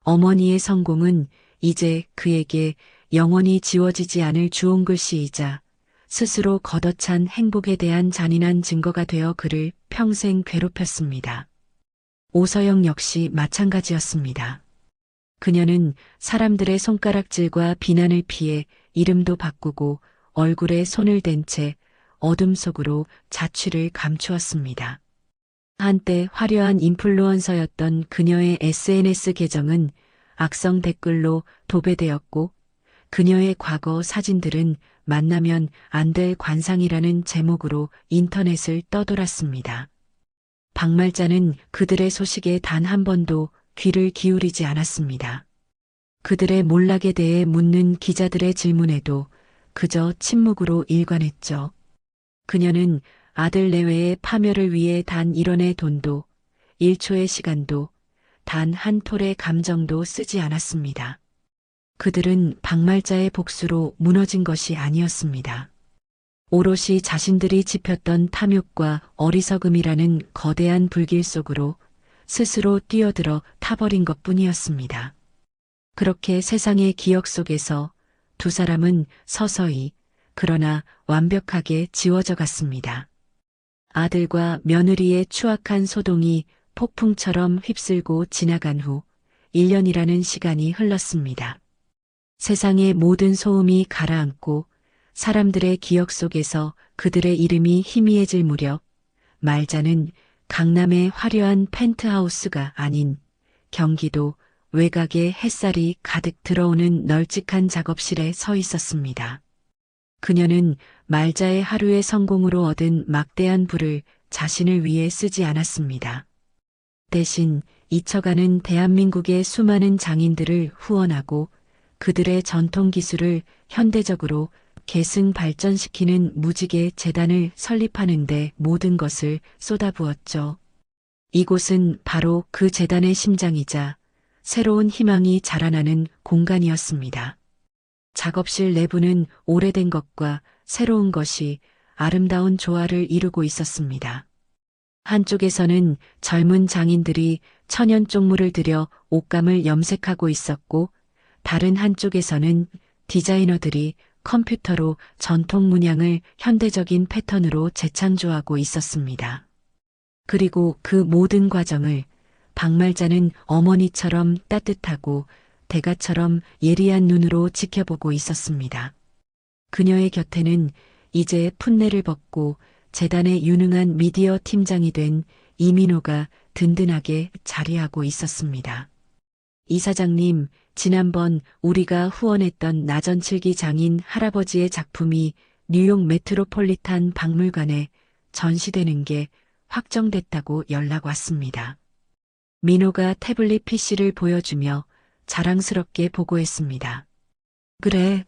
어머니의 성공은 이제 그에게 영원히 지워지지 않을 주홍 글씨이자 스스로 걷어찬 행복에 대한 잔인한 증거가 되어 그를 평생 괴롭혔습니다. 오서영 역시 마찬가지였습니다. 그녀는 사람들의 손가락질과 비난을 피해 이름도 바꾸고 얼굴에 손을 댄 채 어둠 속으로 자취를 감추었습니다. 한때 화려한 인플루언서였던 그녀의 SNS 계정은 악성 댓글로 도배되었고 그녀의 과거 사진들은 만나면 안 될 관상이라는 제목으로 인터넷을 떠돌았습니다. 박말자는 그들의 소식에 단 한 번도 귀를 기울이지 않았습니다. 그들의 몰락에 대해 묻는 기자들의 질문에도 그저 침묵으로 일관했죠. 그녀는 아들 내외의 파멸을 위해 단 1원의 돈도 1초의 시간도 단 한 톨의 감정도 쓰지 않았습니다. 그들은 박말자의 복수로 무너진 것이 아니었습니다. 오롯이 자신들이 짚혔던 탐욕과 어리석음이라는 거대한 불길 속으로 스스로 뛰어들어 타버린 것뿐이었습니다. 그렇게 세상의 기억 속에서 두 사람은 서서히 그러나 완벽하게 지워져 갔습니다. 아들과 며느리의 추악한 소동이 폭풍처럼 휩쓸고 지나간 후 1년이라는 시간이 흘렀습니다. 세상의 모든 소음이 가라앉고 사람들의 기억 속에서 그들의 이름이 희미해질 무렵 말자는 강남의 화려한 펜트하우스가 아닌 경기도 외곽의 햇살이 가득 들어오는 널찍한 작업실에 서 있었습니다. 그녀는 말자의 하루의 성공으로 얻은 막대한 부를 자신을 위해 쓰지 않았습니다. 대신 잊혀가는 대한민국의 수많은 장인들을 후원하고 그들의 전통 기술을 현대적으로 계승 발전시키는 무지개 재단을 설립하는 데 모든 것을 쏟아부었죠. 이곳은 바로 그 재단의 심장이자 새로운 희망이 자라나는 공간이었습니다. 작업실 내부는 오래된 것과 새로운 것이 아름다운 조화를 이루고 있었습니다. 한쪽에서는 젊은 장인들이 천연 쪽물을 들여 옷감을 염색하고 있었고 다른 한쪽에서는 디자이너들이 컴퓨터로 전통 문양을 현대적인 패턴으로 재창조하고 있었습니다. 그리고 그 모든 과정을 박말자는 어머니처럼 따뜻하고 대가처럼 예리한 눈으로 지켜보고 있었습니다. 그녀의 곁에는 이제 풋내를 벗고 재단의 유능한 미디어 팀장이 된 이민호가 든든하게 자리하고 있었습니다. 이사장님, 지난번 우리가 후원했던 나전칠기 장인 할아버지의 작품이 뉴욕 메트로폴리탄 박물관에 전시되는 게 확정됐다고 연락 왔습니다. 민호가 태블릿 PC를 보여주며 자랑스럽게 보고했습니다. 그래,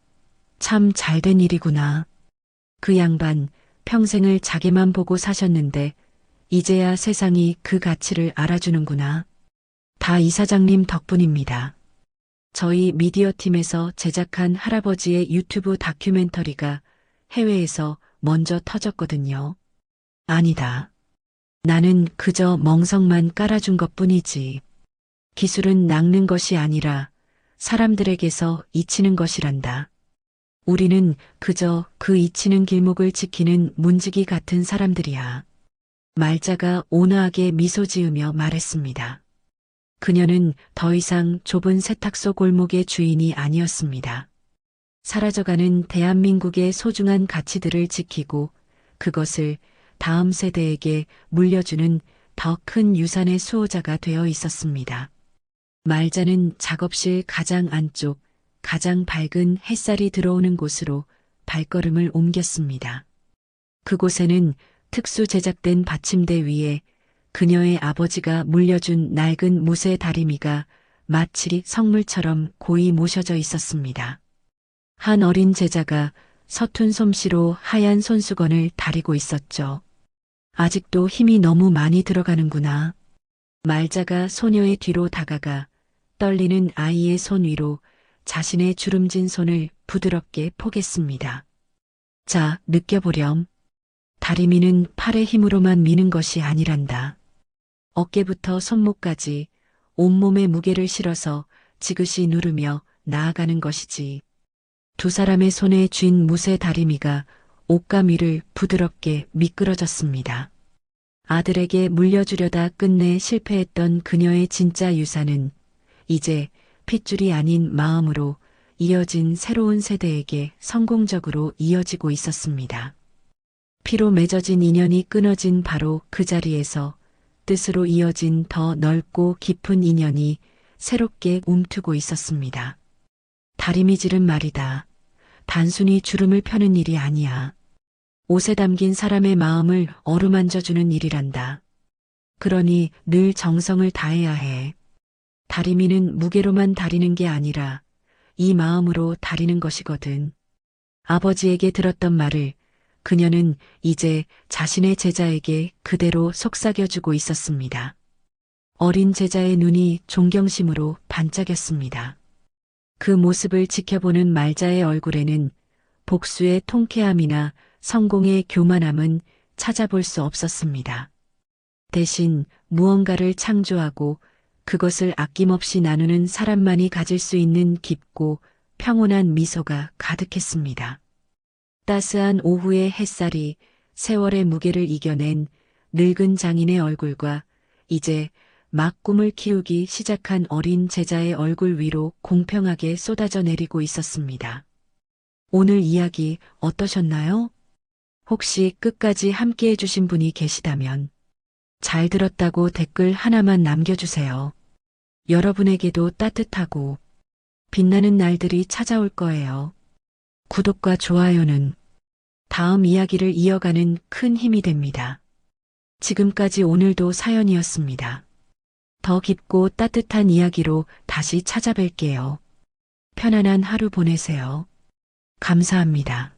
참 잘된 일이구나. 그 양반 평생을 자기만 보고 사셨는데 이제야 세상이 그 가치를 알아주는구나. 다 이사장님 덕분입니다. 저희 미디어팀에서 제작한 할아버지의 유튜브 다큐멘터리가 해외에서 먼저 터졌거든요. 아니다. 나는 그저 멍석만 깔아준 것뿐이지. 기술은 낚는 것이 아니라 사람들에게서 잊히는 것이란다. 우리는 그저 그 잊히는 길목을 지키는 문지기 같은 사람들이야. 말자가 온화하게 미소 지으며 말했습니다. 그녀는 더 이상 좁은 세탁소 골목의 주인이 아니었습니다. 사라져가는 대한민국의 소중한 가치들을 지키고 그것을 다음 세대에게 물려주는 더 큰 유산의 수호자가 되어 있었습니다. 말자는 작업실 가장 안쪽, 가장 밝은 햇살이 들어오는 곳으로 발걸음을 옮겼습니다. 그곳에는 특수 제작된 받침대 위에 그녀의 아버지가 물려준 낡은 무쇠 다리미가 마치 성물처럼 고이 모셔져 있었습니다. 한 어린 제자가 서툰 솜씨로 하얀 손수건을 다리고 있었죠. 아직도 힘이 너무 많이 들어가는구나. 말자가 소녀의 뒤로 다가가 떨리는 아이의 손 위로 자신의 주름진 손을 부드럽게 포겠습니다. 자, 느껴보렴. 다리미는 팔의 힘으로만 미는 것이 아니란다. 어깨부터 손목까지 온몸의 무게를 실어서 지그시 누르며 나아가는 것이지. 두 사람의 손에 쥔 무쇠 다리미가 옷감 위를 부드럽게 미끄러졌습니다. 아들에게 물려주려다 끝내 실패했던 그녀의 진짜 유산은 이제 핏줄이 아닌 마음으로 이어진 새로운 세대에게 성공적으로 이어지고 있었습니다. 피로 맺어진 인연이 끊어진 바로 그 자리에서 뜻으로 이어진 더 넓고 깊은 인연이 새롭게 움트고 있었습니다. 다리미질은 말이다. 단순히 주름을 펴는 일이 아니야. 옷에 담긴 사람의 마음을 어루만져주는 일이란다. 그러니 늘 정성을 다해야 해. 다리미는 무게로만 다리는 게 아니라 이 마음으로 다리는 것이거든. 아버지에게 들었던 말을 그녀는 이제 자신의 제자에게 그대로 속삭여주고 있었습니다. 어린 제자의 눈이 존경심으로 반짝였습니다. 그 모습을 지켜보는 말자의 얼굴에는 복수의 통쾌함이나 성공의 교만함은 찾아볼 수 없었습니다. 대신 무언가를 창조하고 그것을 아낌없이 나누는 사람만이 가질 수 있는 깊고 평온한 미소가 가득했습니다. 따스한 오후의 햇살이 세월의 무게를 이겨낸 늙은 장인의 얼굴과 이제 막 꿈을 키우기 시작한 어린 제자의 얼굴 위로 공평하게 쏟아져 내리고 있었습니다. 오늘 이야기 어떠셨나요? 혹시 끝까지 함께 해주신 분이 계시다면 잘 들었다고 댓글 하나만 남겨주세요. 여러분에게도 따뜻하고 빛나는 날들이 찾아올 거예요. 구독과 좋아요는 다음 이야기를 이어가는 큰 힘이 됩니다. 지금까지 오늘도 사연이었습니다. 더 깊고 따뜻한 이야기로 다시 찾아뵐게요. 편안한 하루 보내세요. 감사합니다.